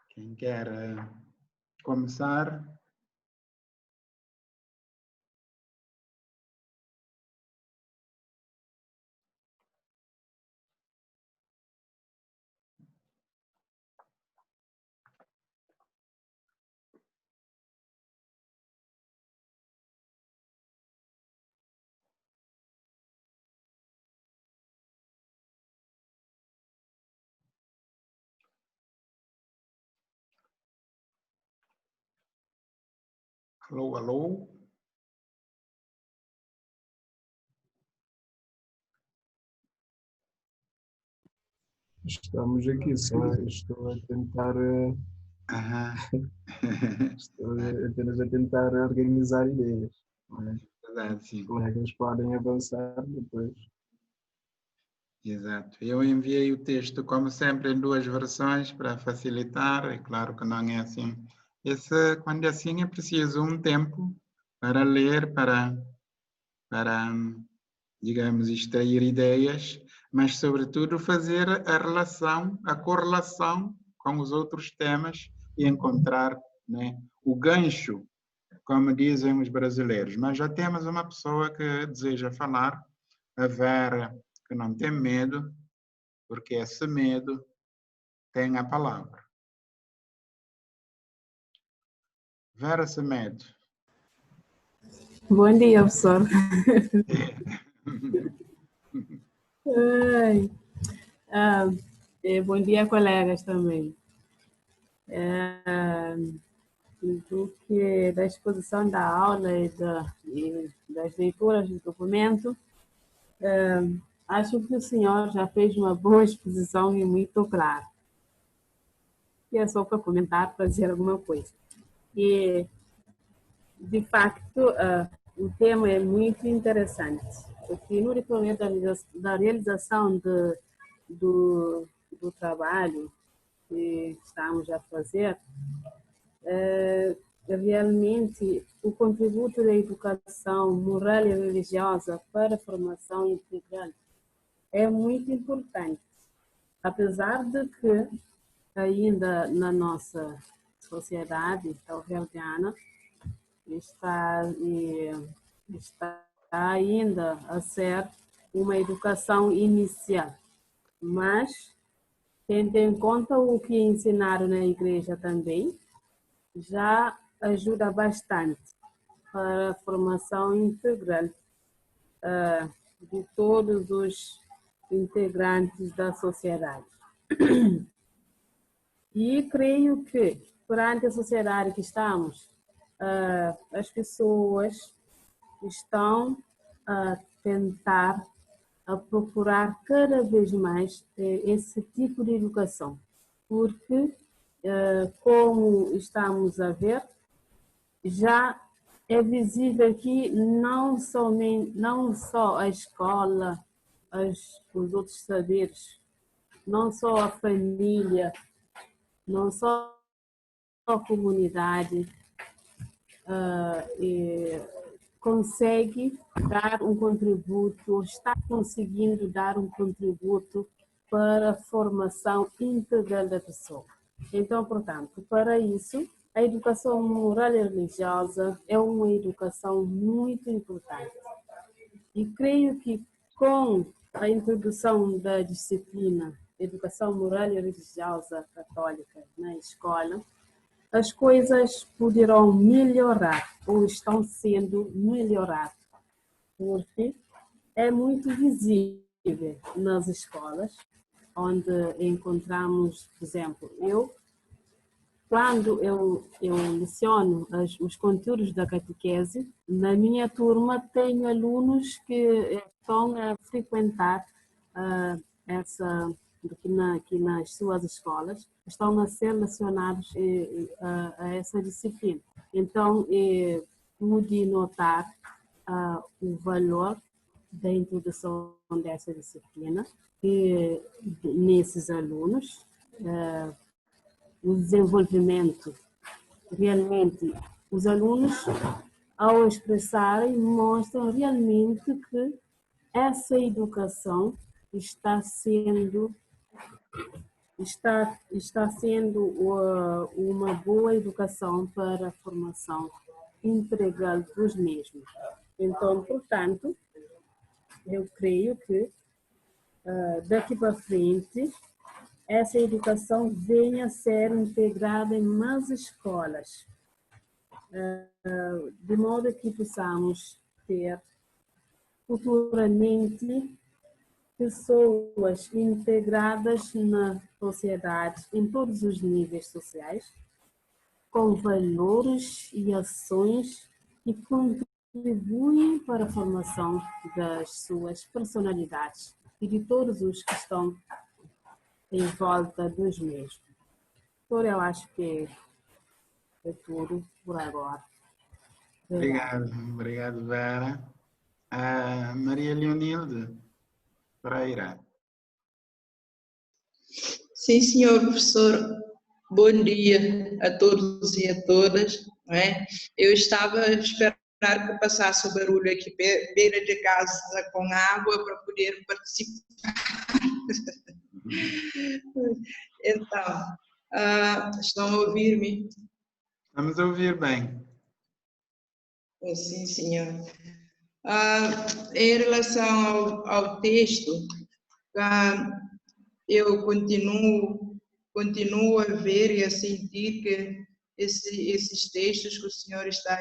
Speaker 1: Quem quer começar? Alô, alô?
Speaker 2: Estamos aqui, só estou a tentar. Estou apenas a tentar organizar ideias.
Speaker 1: Verdade, sim.
Speaker 2: Os colegas podem avançar depois.
Speaker 1: Exato. Eu enviei o texto, como sempre, em duas versões para facilitar. É claro que não é assim. Quando é assim, é preciso um tempo para ler, para digamos, extrair ideias, mas, sobretudo, fazer a relação, a correlação com os outros temas e encontrar, né, o gancho, como dizem os brasileiros. Mas já temos uma pessoa que deseja falar, a Vera, que não tem medo, porque esse medo tem a palavra. Vera Semedo.
Speaker 3: Bom dia, professor. Bom dia, colegas também. Da exposição da aula e das leituras do documento, acho que o senhor já fez uma boa exposição e muito clara. E é só para comentar, para dizer alguma coisa. E, de facto, o tema é muito interessante, porque no decorrer da realização do trabalho que estamos a fazer, realmente o contributo da educação moral e religiosa para a formação integral é muito importante, apesar de que ainda na nossa sociedade cabo-verdiana está ainda a ser uma educação inicial, mas tendo em conta o que ensinaram na igreja também, já ajuda bastante para a formação integral de todos os integrantes da sociedade. E creio que, perante a sociedade que estamos, as pessoas estão a tentar, a procurar cada vez mais esse tipo de educação, porque, como estamos a ver, já é visível que não só a escola, os outros saberes, não só a família, não só a comunidade consegue dar um contributo, ou está conseguindo dar um contributo para a formação integral da pessoa. Então, portanto, para isso, a educação moral e religiosa é uma educação muito importante. E creio que com a introdução da disciplina Educação Moral e Religiosa Católica na escola, as coisas poderão melhorar ou estão sendo melhoradas, porque é muito visível nas escolas, onde encontramos, por exemplo, quando eu leciono os conteúdos da catequese, na minha turma tenho alunos que estão a frequentar aqui nas suas escolas, estão a ser lecionados a essa disciplina. Então, pude notar o valor da introdução dessa disciplina nesses alunos, o desenvolvimento. Realmente, os alunos, ao expressarem, mostram realmente que essa educação está sendo uma boa educação para a formação integral dos mesmos. Então, portanto, eu creio que daqui para frente essa educação venha a ser integrada nas escolas, de modo que possamos ter futuramente pessoas integradas na sociedade, em todos os níveis sociais, com valores e ações que contribuem para a formação das suas personalidades e de todos os que estão em volta dos mesmos. Então, eu acho que é tudo por agora.
Speaker 1: Obrigado, Vera. Maria Leonilde Pereira.
Speaker 4: Sim, senhor professor. Bom dia a todos e a todas. Não é? Eu estava a esperar que passasse o barulho aqui beira de casa com água para poder participar. Então, estão a ouvir-me?
Speaker 1: Estamos a ouvir bem.
Speaker 4: Sim, senhor. Em relação ao texto, eu continuo a ver e a sentir que esses textos que o senhor está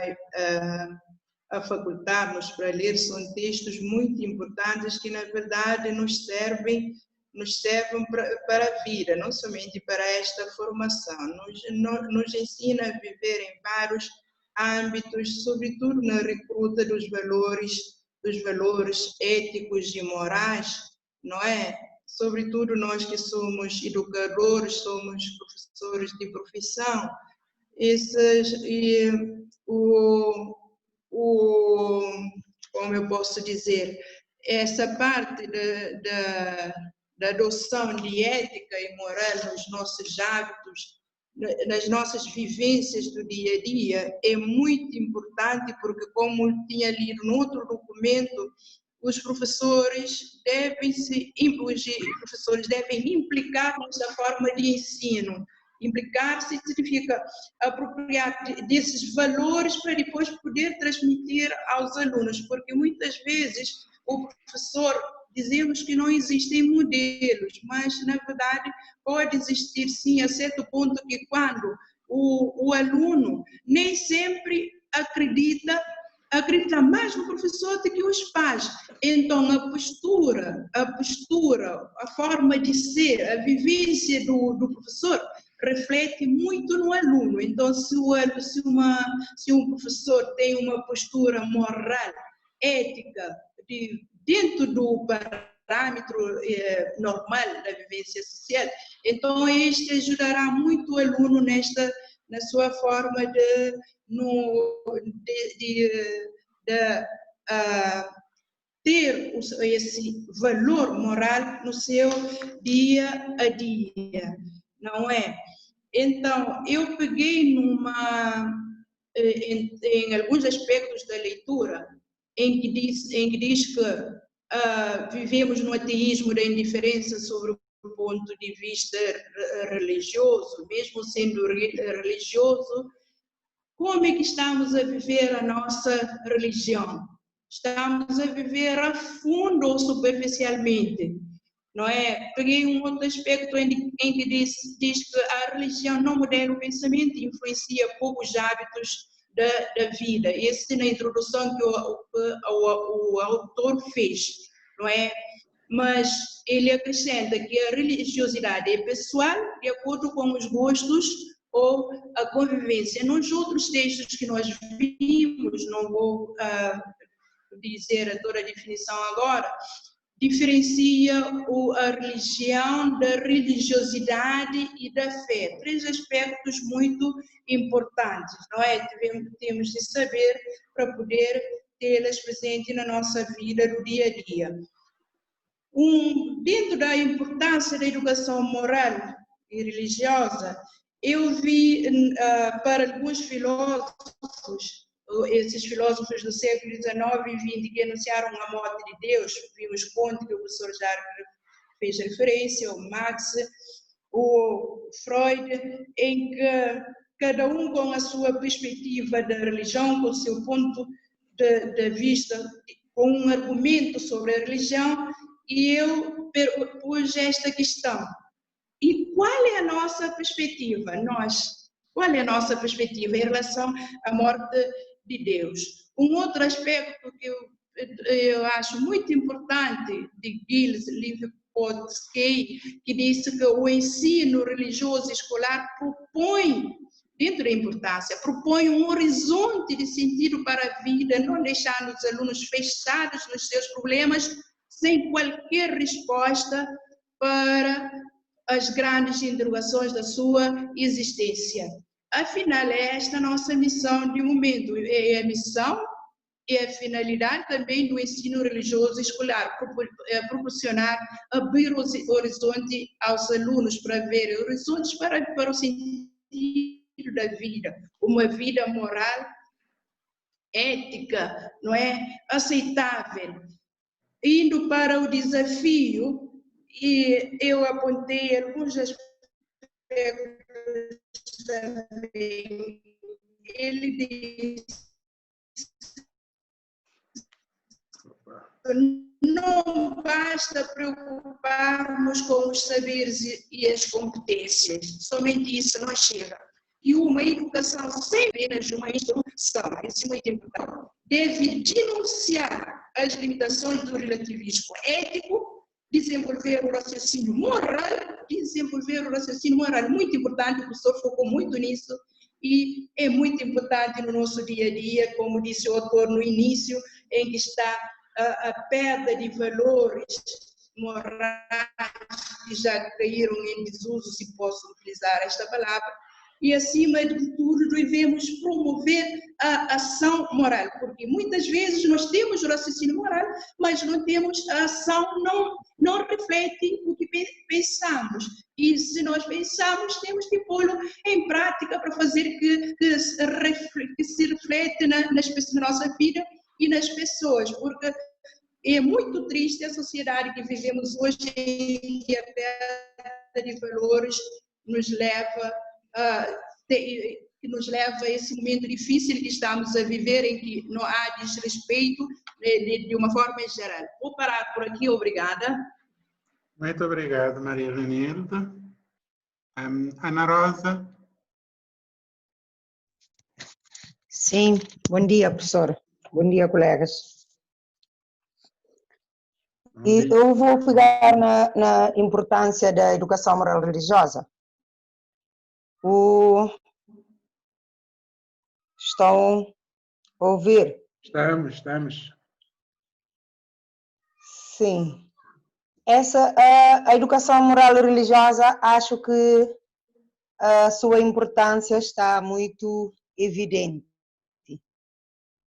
Speaker 4: a facultar-nos para ler são textos muito importantes que, na verdade, nos servem para a vida, não somente para esta formação. Nos ensina a viver em vários âmbitos, sobretudo na recruta dos valores éticos e morais, não é? Sobretudo nós que somos educadores, somos professores de profissão, como eu posso dizer, essa parte da adoção de ética e moral nos nossos hábitos, nas nossas vivências do dia a dia, é muito importante, porque, como tinha lido no outro documento, os professores devem implicar nessa forma de ensino. Implicar-se significa apropriar desses valores para depois poder transmitir aos alunos, porque muitas vezes o professor dizemos que não existem modelos, mas, na verdade, pode existir, sim, a certo ponto que quando o aluno nem sempre acredita mais no professor do que os pais. Então, a postura, a forma de ser, a vivência do professor reflete muito no aluno. Então, se um professor tem uma postura moral, ética, dentro do parâmetro normal da vivência social, então este ajudará muito o aluno na sua forma de ter esse valor moral no seu dia a dia, não é? Então, eu peguei em alguns aspectos da leitura em que diz que vivemos no ateísmo da indiferença sobre o ponto de vista religioso, mesmo sendo religioso. Como é que estamos a viver a nossa religião? Estamos a viver a fundo ou superficialmente, não é? Peguei um outro aspecto em que diz que a religião não modela o pensamento e influencia pouco os hábitos da vida. Esse na introdução que o autor fez, não é? Mas ele acrescenta que a religiosidade é pessoal, de acordo com os gostos ou a convivência. Nos outros textos que nós vimos, não vou dizer toda a definição agora, diferencia a religião da religiosidade e da fé. 3 aspectos muito importantes, não é? Temos de saber para poder tê-las presentes na nossa vida do dia a dia. Dentro da importância da educação moral e religiosa, eu vi para alguns filósofos, esses filósofos do século XIX e XX que anunciaram a morte de Deus, vimos Conte, que o professor já fez referência, o Marx, o Freud, em que cada um com a sua perspectiva da religião, com o seu ponto de vista, com um argumento sobre a religião, e eu pus esta questão. E qual é a nossa perspectiva? Qual é a nossa perspectiva em relação à morte de Deus? Um outro aspecto que eu acho muito importante de Gilles Lipovetsky, que disse que o ensino religioso escolar propõe, dentro da importância, propõe um horizonte de sentido para a vida, não deixando os alunos fechados nos seus problemas, sem qualquer resposta para as grandes interrogações da sua existência. Afinal, é esta a nossa missão de momento, é a missão e a finalidade também do ensino religioso escolar, proporcionar, abrir o horizonte aos alunos para ver horizontes para o sentido da vida, uma vida moral, ética, não é? Aceitável. Indo para o desafio, e eu apontei alguns aspectos também. Ele diz: não basta preocuparmos com os saberes e as competências, somente isso não chega. E uma educação sem apenas uma instrução, isso é muito importante, deve denunciar as limitações do relativismo ético, desenvolver o raciocínio moral, muito importante, o professor focou muito nisso, e é muito importante no nosso dia a dia, como disse o autor no início, em que está a perda de valores morais que já caíram em desuso, se posso utilizar esta palavra, e acima de tudo devemos promover a ação moral, porque muitas vezes nós temos o raciocínio moral, mas não temos a ação, não reflete o que pensamos, e se nós pensamos, temos que pô-lo em prática para fazer que se reflete na nossa vida e nas pessoas, porque é muito triste a sociedade que vivemos hoje, em que a perda de valores nos leva que nos leva a esse momento difícil que estamos a viver, em que não há desrespeito de uma forma geral. Vou parar por aqui, obrigada.
Speaker 1: Muito obrigado, Maria Renilda. Ana Rosa.
Speaker 5: Sim, bom dia, professora. Bom dia, colegas. E eu vou pegar na importância da educação moral religiosa. Estão a ouvir?
Speaker 1: Estamos.
Speaker 5: Sim. A educação moral e religiosa, acho que a sua importância está muito evidente.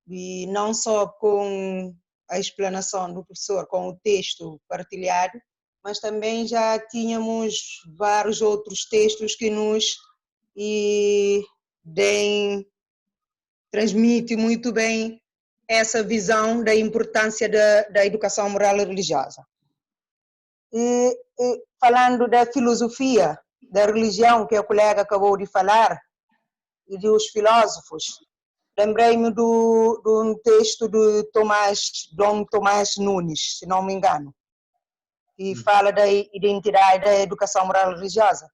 Speaker 5: E não só com a explanação do professor, com o texto partilhado, mas também já tínhamos vários outros textos que nos transmite muito bem essa visão da importância da educação moral e religiosa. E falando da filosofia, da religião que a colega acabou de falar, e dos filósofos, lembrei-me de um texto de Dom Tomás Nunes, se não me engano, que fala da identidade da educação moral e religiosa.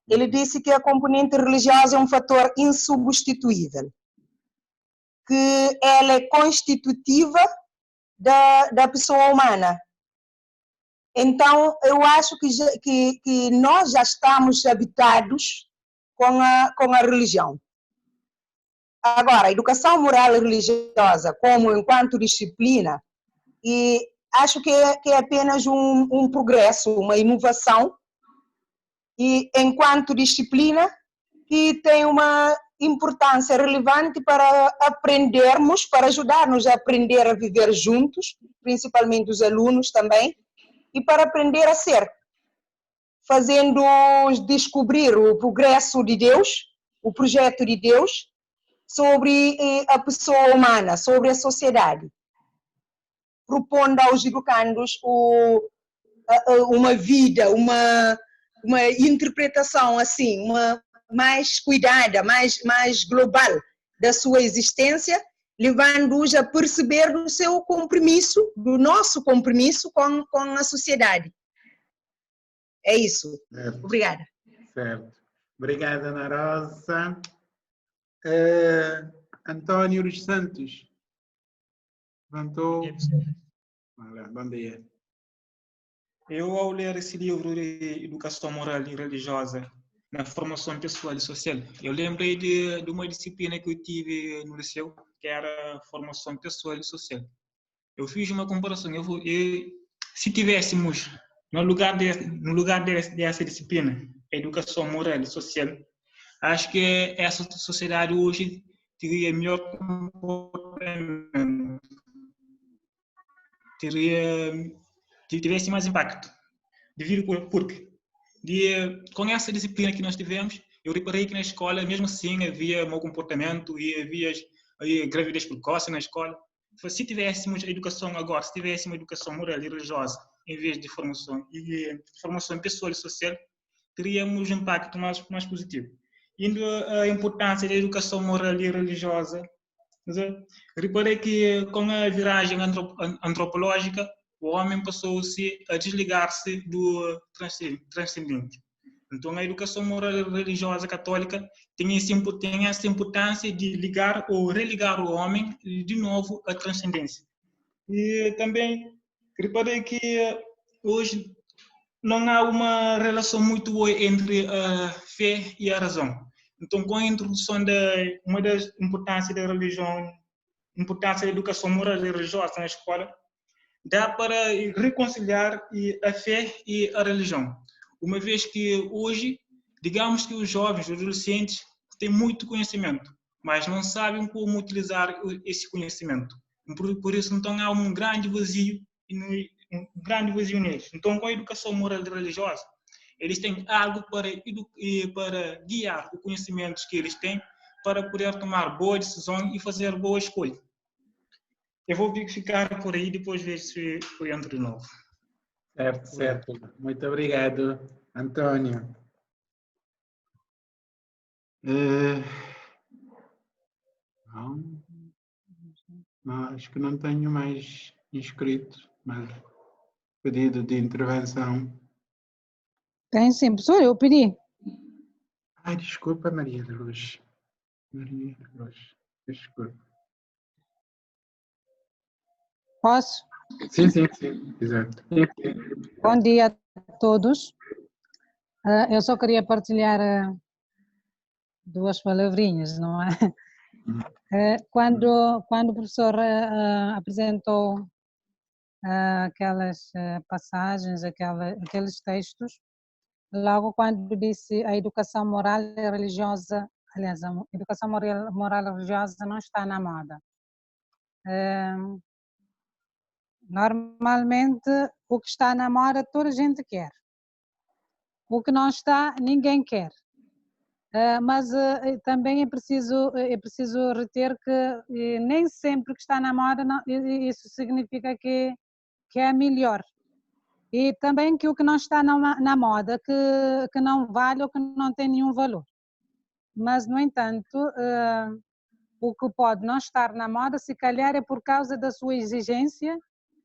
Speaker 5: Ele disse que a componente religiosa é um fator insubstituível, que ela é constitutiva da pessoa humana. Então, eu acho que nós já estamos habitados com a religião. Agora, a educação moral e religiosa, como enquanto disciplina, e acho que é apenas um progresso, uma inovação, e enquanto disciplina, que tem uma importância relevante para aprendermos, para ajudar-nos a aprender a viver juntos, principalmente os alunos também, e para aprender a ser, fazendo-os descobrir o progresso de Deus, o projeto de Deus, sobre a pessoa humana, sobre a sociedade, propondo aos educandos uma vida, uma interpretação assim, mais cuidada, mais global da sua existência, levando-os a perceber do seu compromisso, do nosso compromisso com a sociedade. É isso.
Speaker 1: Certo.
Speaker 5: Obrigada.
Speaker 1: Certo. Obrigada, Ana Rosa. Antônio dos Santos. Levantou. Bom dia.
Speaker 6: Eu, ao ler esse livro de Educação Moral e Religiosa na formação pessoal e social, eu lembrei de uma disciplina que eu tive no liceu, que era formação pessoal e social. Eu fiz uma comparação. Se tivéssemos, no lugar dessa disciplina, educação moral e social, acho que essa sociedade hoje teria melhor comportamento, tivesse mais impacto. Porque com essa disciplina que nós tivemos, eu reparei que na escola, mesmo assim, havia mau comportamento e havia gravidez precoce na escola. Se tivéssemos educação agora, se tivéssemos educação moral e religiosa, em vez de formação pessoal e social, teríamos um impacto mais positivo. Indo à importância da educação moral e religiosa, reparei que com a viragem antropológica, o homem passou-se a desligar-se do transcendente. Então, a educação moral e religiosa católica tem essa importância de ligar ou religar o homem de novo à transcendência. E também reparei que hoje não há uma relação muito boa entre a fé e a razão. Então, com a introdução uma das importâncias da religião, importância da educação moral e religiosa na escola, dá para reconciliar a fé e a religião. Uma vez que hoje, digamos que os jovens, os adolescentes, têm muito conhecimento, mas não sabem como utilizar esse conhecimento. Por isso, então, há um grande vazio neles. Então, com a educação moral e religiosa, eles têm algo para guiar os conhecimentos que eles têm para poder tomar boas decisões e fazer boas escolhas. Eu vou ficar por aí, depois ver se eu entro de novo.
Speaker 1: Certo. Muito obrigado, Antônio. Não, acho que não tenho mais inscritos, mas pedido de intervenção.
Speaker 7: Tem sim, professor, eu pedi.
Speaker 1: Ai, desculpa, Maria da Luz. Maria da Luz, desculpa.
Speaker 7: Posso?
Speaker 1: Sim, exato.
Speaker 7: Bom dia a todos. Eu só queria partilhar duas palavrinhas, não é? Quando o professor apresentou aquelas passagens, aqueles textos, logo quando disse a educação moral e religiosa, aliás, a educação moral e religiosa não está na moda. Normalmente, o que está na moda toda a gente quer. O que não está, ninguém quer. Mas também é preciso reter que nem sempre que está na moda isso significa que é melhor. E também que o que não está na moda que não vale ou que não tem nenhum valor. Mas, no entanto, o que pode não estar na moda, se calhar é por causa da sua exigência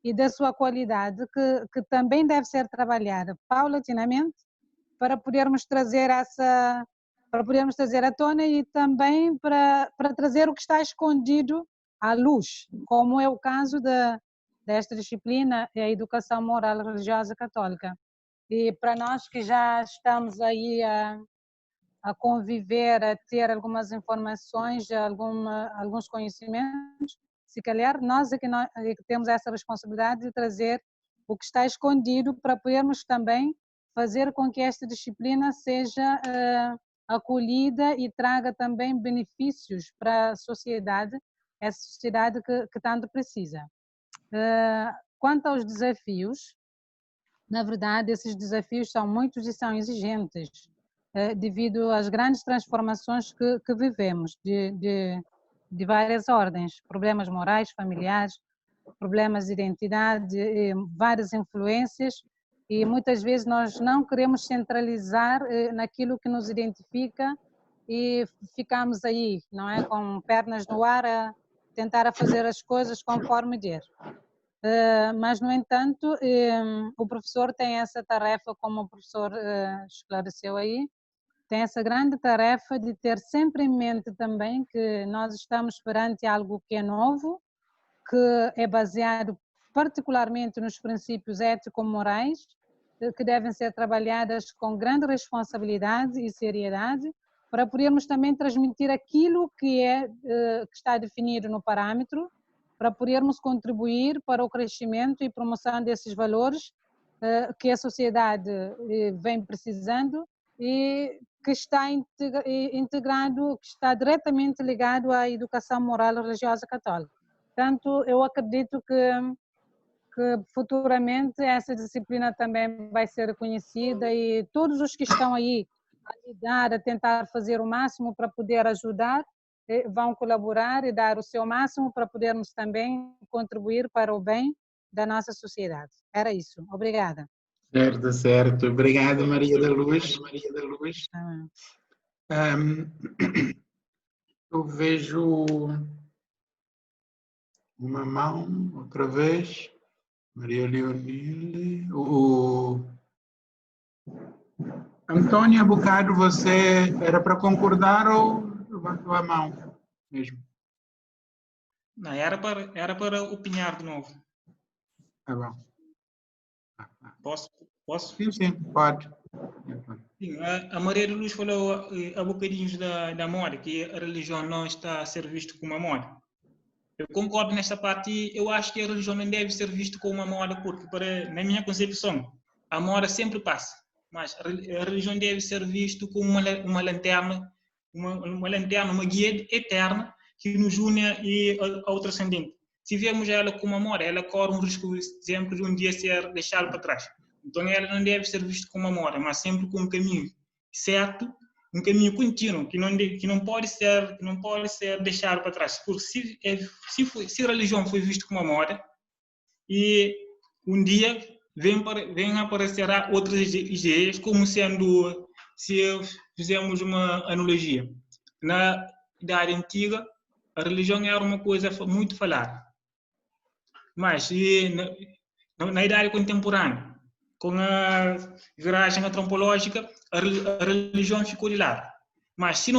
Speaker 7: e da sua qualidade, que também deve ser trabalhada paulatinamente para podermos trazer à tona e também para trazer o que está escondido à luz, como é o caso desta disciplina, a educação moral e religiosa católica. E para nós que já estamos aí a conviver, a ter algumas informações, alguns conhecimentos, se calhar nós é que temos essa responsabilidade de trazer o que está escondido para podermos também fazer com que esta disciplina seja acolhida e traga também benefícios para a sociedade, essa sociedade que tanto precisa. Quanto aos desafios, na verdade, esses desafios são muitos e são exigentes, devido às grandes transformações que vivemos, de várias ordens, problemas morais, familiares, problemas de identidade, várias influências, e muitas vezes nós não queremos centralizar naquilo que nos identifica e ficamos aí, não é, com pernas no ar a tentar fazer as coisas conforme der. Mas, no entanto, o professor tem essa tarefa, como o professor esclareceu aí, tem essa grande tarefa de ter sempre em mente também que nós estamos perante algo que é novo, que é baseado particularmente nos princípios ético-morais, que devem ser trabalhadas com grande responsabilidade e seriedade, para podermos também transmitir aquilo que está definido no parâmetro, para podermos contribuir para o crescimento e promoção desses valores que a sociedade vem precisando e que está integrado, que está diretamente ligado à educação moral e religiosa católica. Portanto, eu acredito que futuramente essa disciplina também vai ser conhecida e todos os que estão aí a lidar, a tentar fazer o máximo para poder ajudar, vão colaborar e dar o seu máximo para podermos também contribuir para o bem da nossa sociedade. Era isso. Obrigada.
Speaker 1: Certo. Obrigado, Maria da Luz. Eu vejo uma mão, outra vez. Maria Leonile. Antônio, há bocado você era para concordar ou levantou a mão mesmo?
Speaker 6: Não, era para opinar de novo.
Speaker 1: Tá bom.
Speaker 6: Posso?
Speaker 1: Sim, pode.
Speaker 6: Sim, a Maria de Luz falou há bocadinhos da moda, que a religião não está a ser vista como uma moda. Eu concordo nessa parte e eu acho que a religião não deve ser vista como uma moda, porque, na minha concepção, a moda sempre passa. Mas a religião deve ser vista como uma lanterna, uma guia eterna que nos une ao transcendente. Se vemos ela como uma moda, ela corre um risco, por exemplo, de um dia ser deixada para trás. Então ela não deve ser vista como uma moda, mas sempre como um caminho certo, um caminho contínuo, que não pode ser deixado para trás. Porque se a religião foi vista como uma moda, e um dia vem aparecer outras ideias, como sendo, se fizermos uma analogia, na Idade Antiga, a religião era uma coisa muito falada. Mas na idade contemporânea, com a viragem antropológica, a religião ficou de lado. Mas se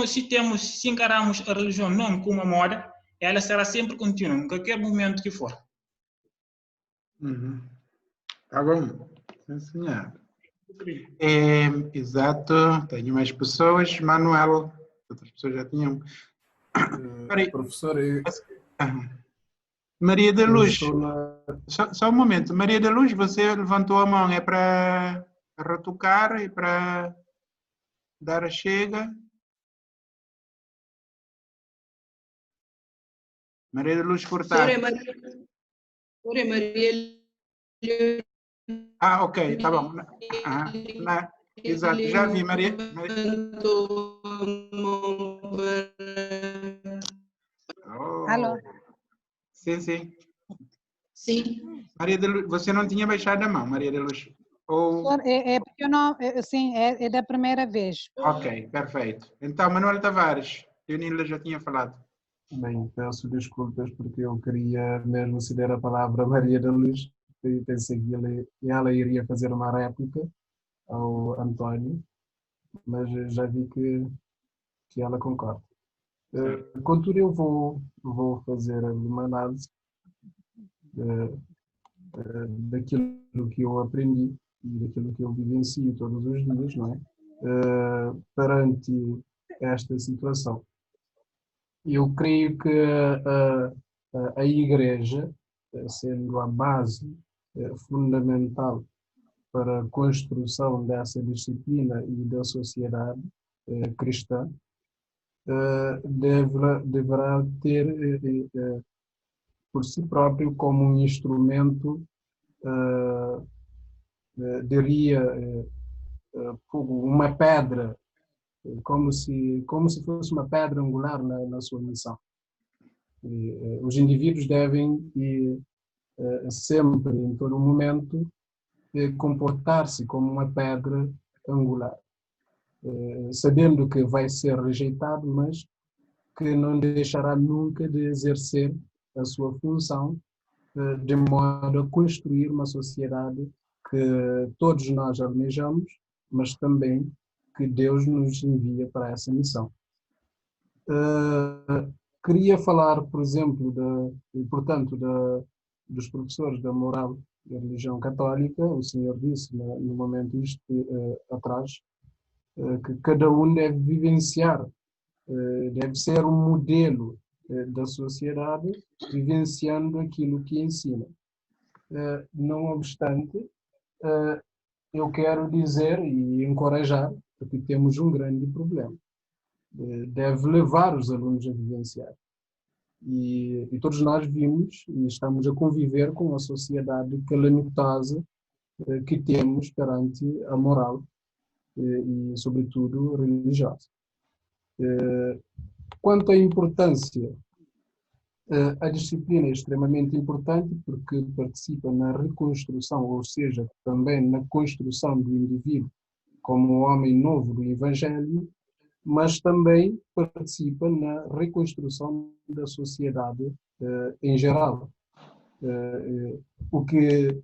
Speaker 6: encararmos a religião não como uma moda, ela será sempre contínua, em qualquer momento que for.
Speaker 1: Tá bom, sim, senhor. Exato, tenho mais pessoas. Manuel, outras pessoas já tinham.
Speaker 2: Professor,
Speaker 1: Maria da Luz,
Speaker 2: estou
Speaker 1: só um momento. Maria da Luz, você levantou a mão, é para retocar e para dar a chega? Maria da Luz Furtado.
Speaker 4: Ora, Maria.
Speaker 1: Ah, ok, tá bom. Exato, já vi, Maria. Oh.
Speaker 7: Alô?
Speaker 1: Sim, sim.
Speaker 4: Sim.
Speaker 1: Maria da Luz, você não tinha baixado a mão, Maria da Luz? Ou...
Speaker 7: É porque eu não, sim, é da primeira vez.
Speaker 1: Ok, perfeito. Então, Manuel Tavares, Leonila já tinha falado.
Speaker 2: Bem, peço desculpas porque eu queria mesmo ceder a palavra a Maria da Luz e pensei que ela iria fazer uma réplica ao António, mas já vi que ela concorda. Contudo, eu vou fazer uma análise daquilo que eu aprendi e daquilo que eu vivencio todos os dias, não é? Perante esta situação. Eu creio que a Igreja, sendo a base fundamental para a construção dessa disciplina e da sociedade cristã, deverá ter por si próprio como um instrumento, diria, uma pedra, como se fosse uma pedra angular na sua missão. Os indivíduos devem sempre, em todo momento, comportar-se como uma pedra angular, sabendo que vai ser rejeitado, mas que não deixará nunca de exercer a sua função, de modo a construir uma sociedade que todos nós almejamos, mas também que Deus nos envia para essa missão. Queria falar, por exemplo, dos professores da moral da religião católica. O senhor disse, no momento atrás, que cada um deve vivenciar, deve ser um modelo da sociedade, vivenciando aquilo que ensina. Não obstante, eu quero dizer e encorajar, porque temos um grande problema. Deve levar os alunos a vivenciar. E todos nós vimos e estamos a conviver com a sociedade calamitosa que temos perante a moral e, sobretudo, religiosa. Quanto à importância, a disciplina é extremamente importante porque participa na reconstrução, ou seja, também na construção do indivíduo como um homem novo do Evangelho, mas também participa na reconstrução da sociedade em geral. O que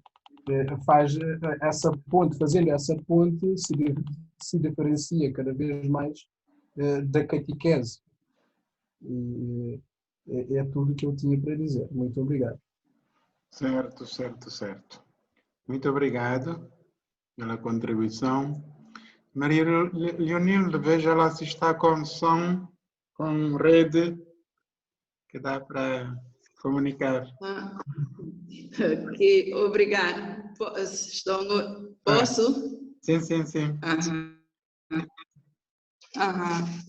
Speaker 2: faz essa ponte, fazendo essa ponte, se diferencia cada vez mais da catequese. E é tudo que eu tinha para dizer. Muito obrigado.
Speaker 1: Certo, certo, certo. Muito obrigado pela contribuição. Maria Leonilda, veja lá se está com som, com rede, que dá para comunicar.
Speaker 4: Ok, obrigado. Posso?
Speaker 1: Sim, sim, sim.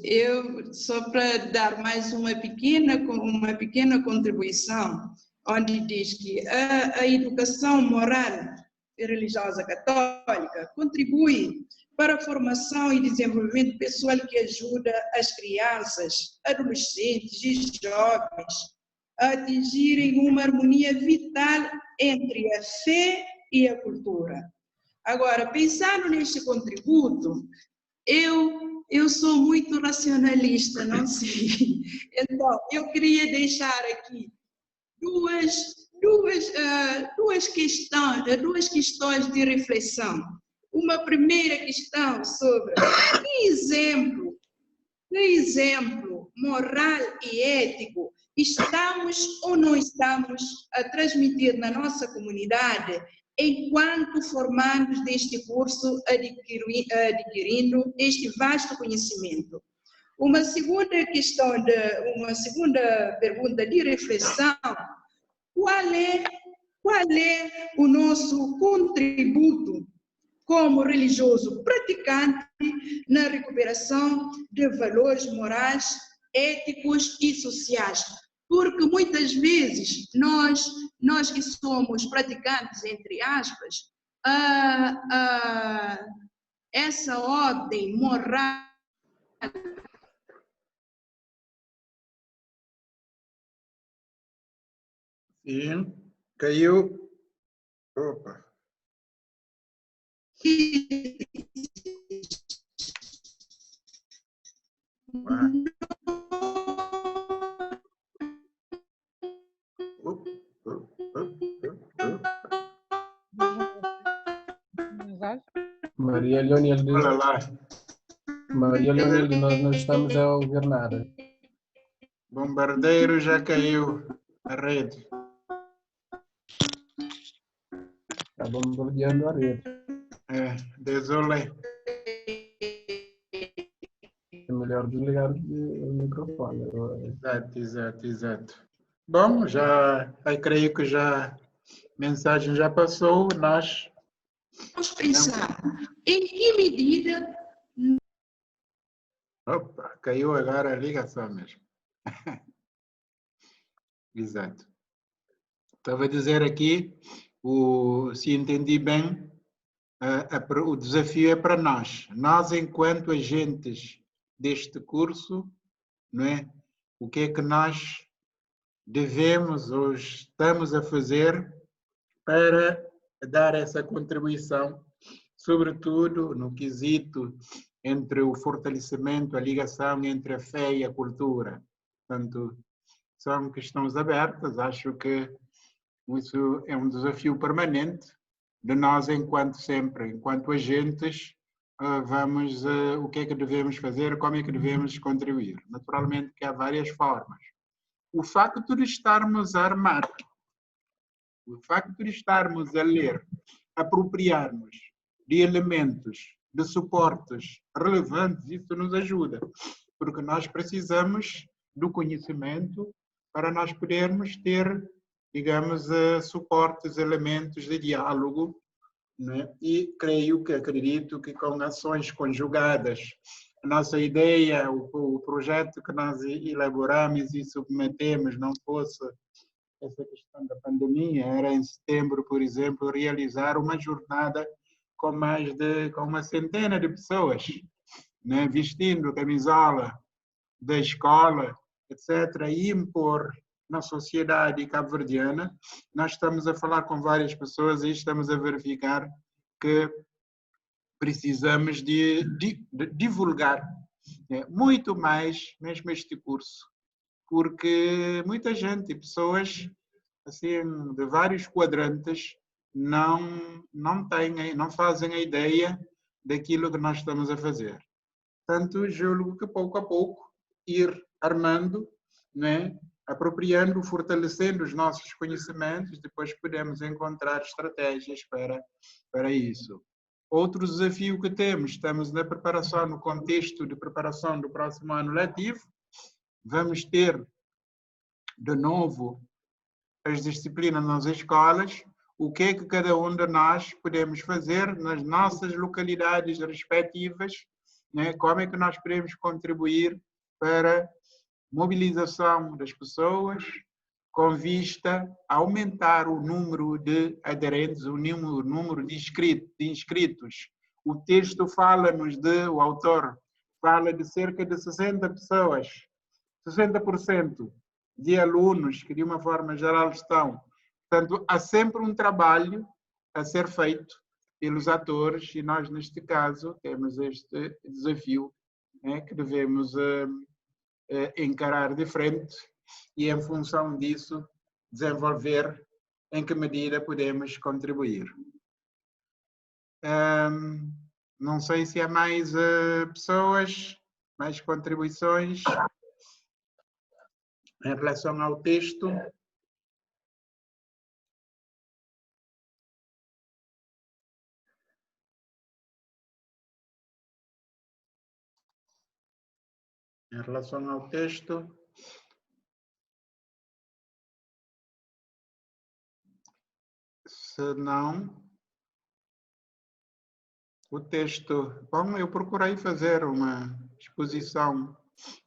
Speaker 4: Eu, só para dar mais uma pequena contribuição, onde diz que a educação moral e religiosa católica contribui para a formação e desenvolvimento pessoal que ajuda as crianças, adolescentes e jovens a atingirem uma harmonia vital entre a fé e a cultura. Agora, pensando neste contributo, eu sou muito racionalista, não sei. Então, eu queria deixar aqui duas questões de reflexão. Uma primeira questão sobre que exemplo moral e ético estamos ou não estamos a transmitir na nossa comunidade enquanto formandos deste curso, adquirindo este vasto conhecimento. Uma segunda pergunta de reflexão: qual é o nosso contributo como religioso praticante na recuperação de valores morais, éticos e sociais? Porque muitas vezes nós que somos praticantes, entre aspas, essa ordem moral
Speaker 1: Sim, caiu. Opa.
Speaker 2: Maria Leonilde,
Speaker 1: Olha lá.
Speaker 2: Maria Leonilde, nós não estamos a ouvir nada.
Speaker 1: Bombardeiro já caiu a rede.
Speaker 2: Está bombardeando a rede.
Speaker 1: Désolé.
Speaker 2: É melhor desligar o microfone.
Speaker 1: Exato. Bom, eu creio que a mensagem já passou. Nós
Speaker 4: vamos pensar em que medida...
Speaker 1: Opa, caiu agora a ligação mesmo. Exato. Estava a dizer aqui, se entendi bem, o desafio é para nós. Nós, enquanto agentes deste curso, não é? O que é que nós devemos ou estamos a fazer para dar essa contribuição, sobretudo no quesito entre o fortalecimento, a ligação entre a fé e a cultura. Portanto, são questões abertas. Acho que isso é um desafio permanente de nós, enquanto agentes, vamos, o que é que devemos fazer, como é que devemos contribuir. Naturalmente que há várias formas. O facto de estarmos a armar, o facto de estarmos a ler, apropriarmos de elementos, de suportes relevantes, isso nos ajuda, porque nós precisamos do conhecimento para nós podermos ter, digamos, suportes, elementos de diálogo, né? E acredito que com ações conjugadas, a nossa ideia, o projeto que nós elaboramos e submetemos, não fosse essa questão da pandemia, era em setembro, por exemplo, realizar uma jornada com uma centena de pessoas, né, vestindo a camisola da escola, etc., e impor na sociedade cabo-verdiana. Nós estamos a falar com várias pessoas e estamos a verificar que precisamos de divulgar muito mais mesmo este curso, porque muita gente, pessoas assim, de vários quadrantes, não fazem a ideia daquilo que nós estamos a fazer. Portanto, julgo que pouco a pouco ir armando, né, apropriando, fortalecendo os nossos conhecimentos, depois podemos encontrar estratégias para isso. Outro desafio que temos, estamos na preparação, no contexto de preparação do próximo ano letivo, vamos ter de novo as disciplinas nas escolas, o que é que cada um de nós podemos fazer nas nossas localidades respectivas, né? Como é que nós podemos contribuir para a mobilização das pessoas com vista a aumentar o número de aderentes, o número de inscritos. O texto fala-nos o autor fala de cerca de 60 pessoas, 60% de alunos que de uma forma geral estão. Portanto, há sempre um trabalho a ser feito pelos atores, e nós, neste caso, temos este desafio, né, que devemos encarar de frente e, em função disso, desenvolver em que medida podemos contribuir. Não sei se há mais pessoas, mais contribuições em relação ao texto. Em relação ao texto, se não, o texto, bom, eu procurei fazer uma exposição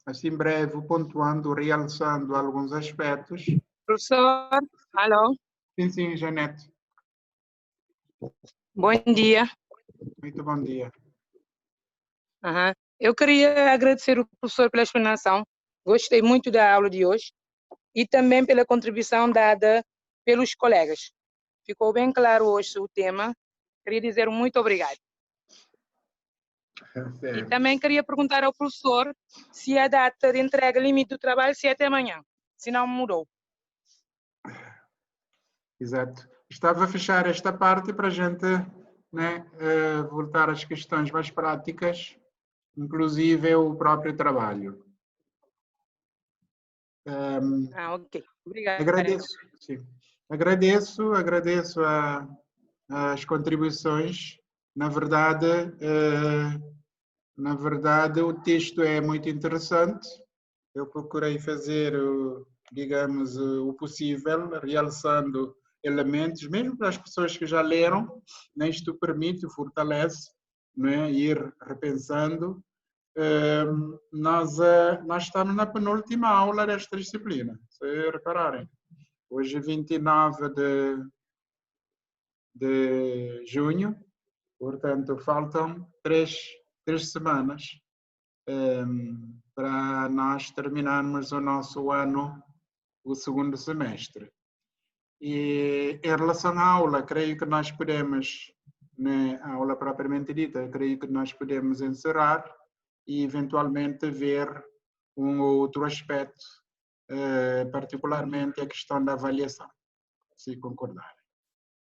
Speaker 1: assim breve, pontuando, realçando alguns aspectos.
Speaker 8: Professor, alô?
Speaker 1: Sim, sim, Janete.
Speaker 8: Bom dia.
Speaker 1: Muito bom dia.
Speaker 8: Eu queria agradecer o professor pela explanação. Gostei muito da aula de hoje e também pela contribuição dada pelos colegas. Ficou bem claro hoje o tema. Queria dizer muito obrigado. E também queria perguntar ao professor se a data de entrega limite do trabalho se é até amanhã, se não mudou.
Speaker 1: Exato. Estava a fechar esta parte para a gente, né, voltar às questões mais práticas, inclusive o próprio trabalho.
Speaker 8: Ok. Obrigada.
Speaker 1: Agradeço, sim. Agradeço as contribuições. Na verdade, o texto é muito interessante. Eu procurei fazer, digamos, o possível, realçando elementos, mesmo para as pessoas que já leram, né, isto permite, fortalece, né, ir repensando. Nós estamos na penúltima aula desta disciplina, se repararem. Hoje, 29 de junho, portanto, faltam três semanas para nós terminarmos o nosso ano, o segundo semestre. E em relação à aula, creio que nós podemos, né, a aula propriamente dita, creio que nós podemos encerrar e eventualmente ver um ou outro aspecto, particularmente a questão da avaliação, se concordar.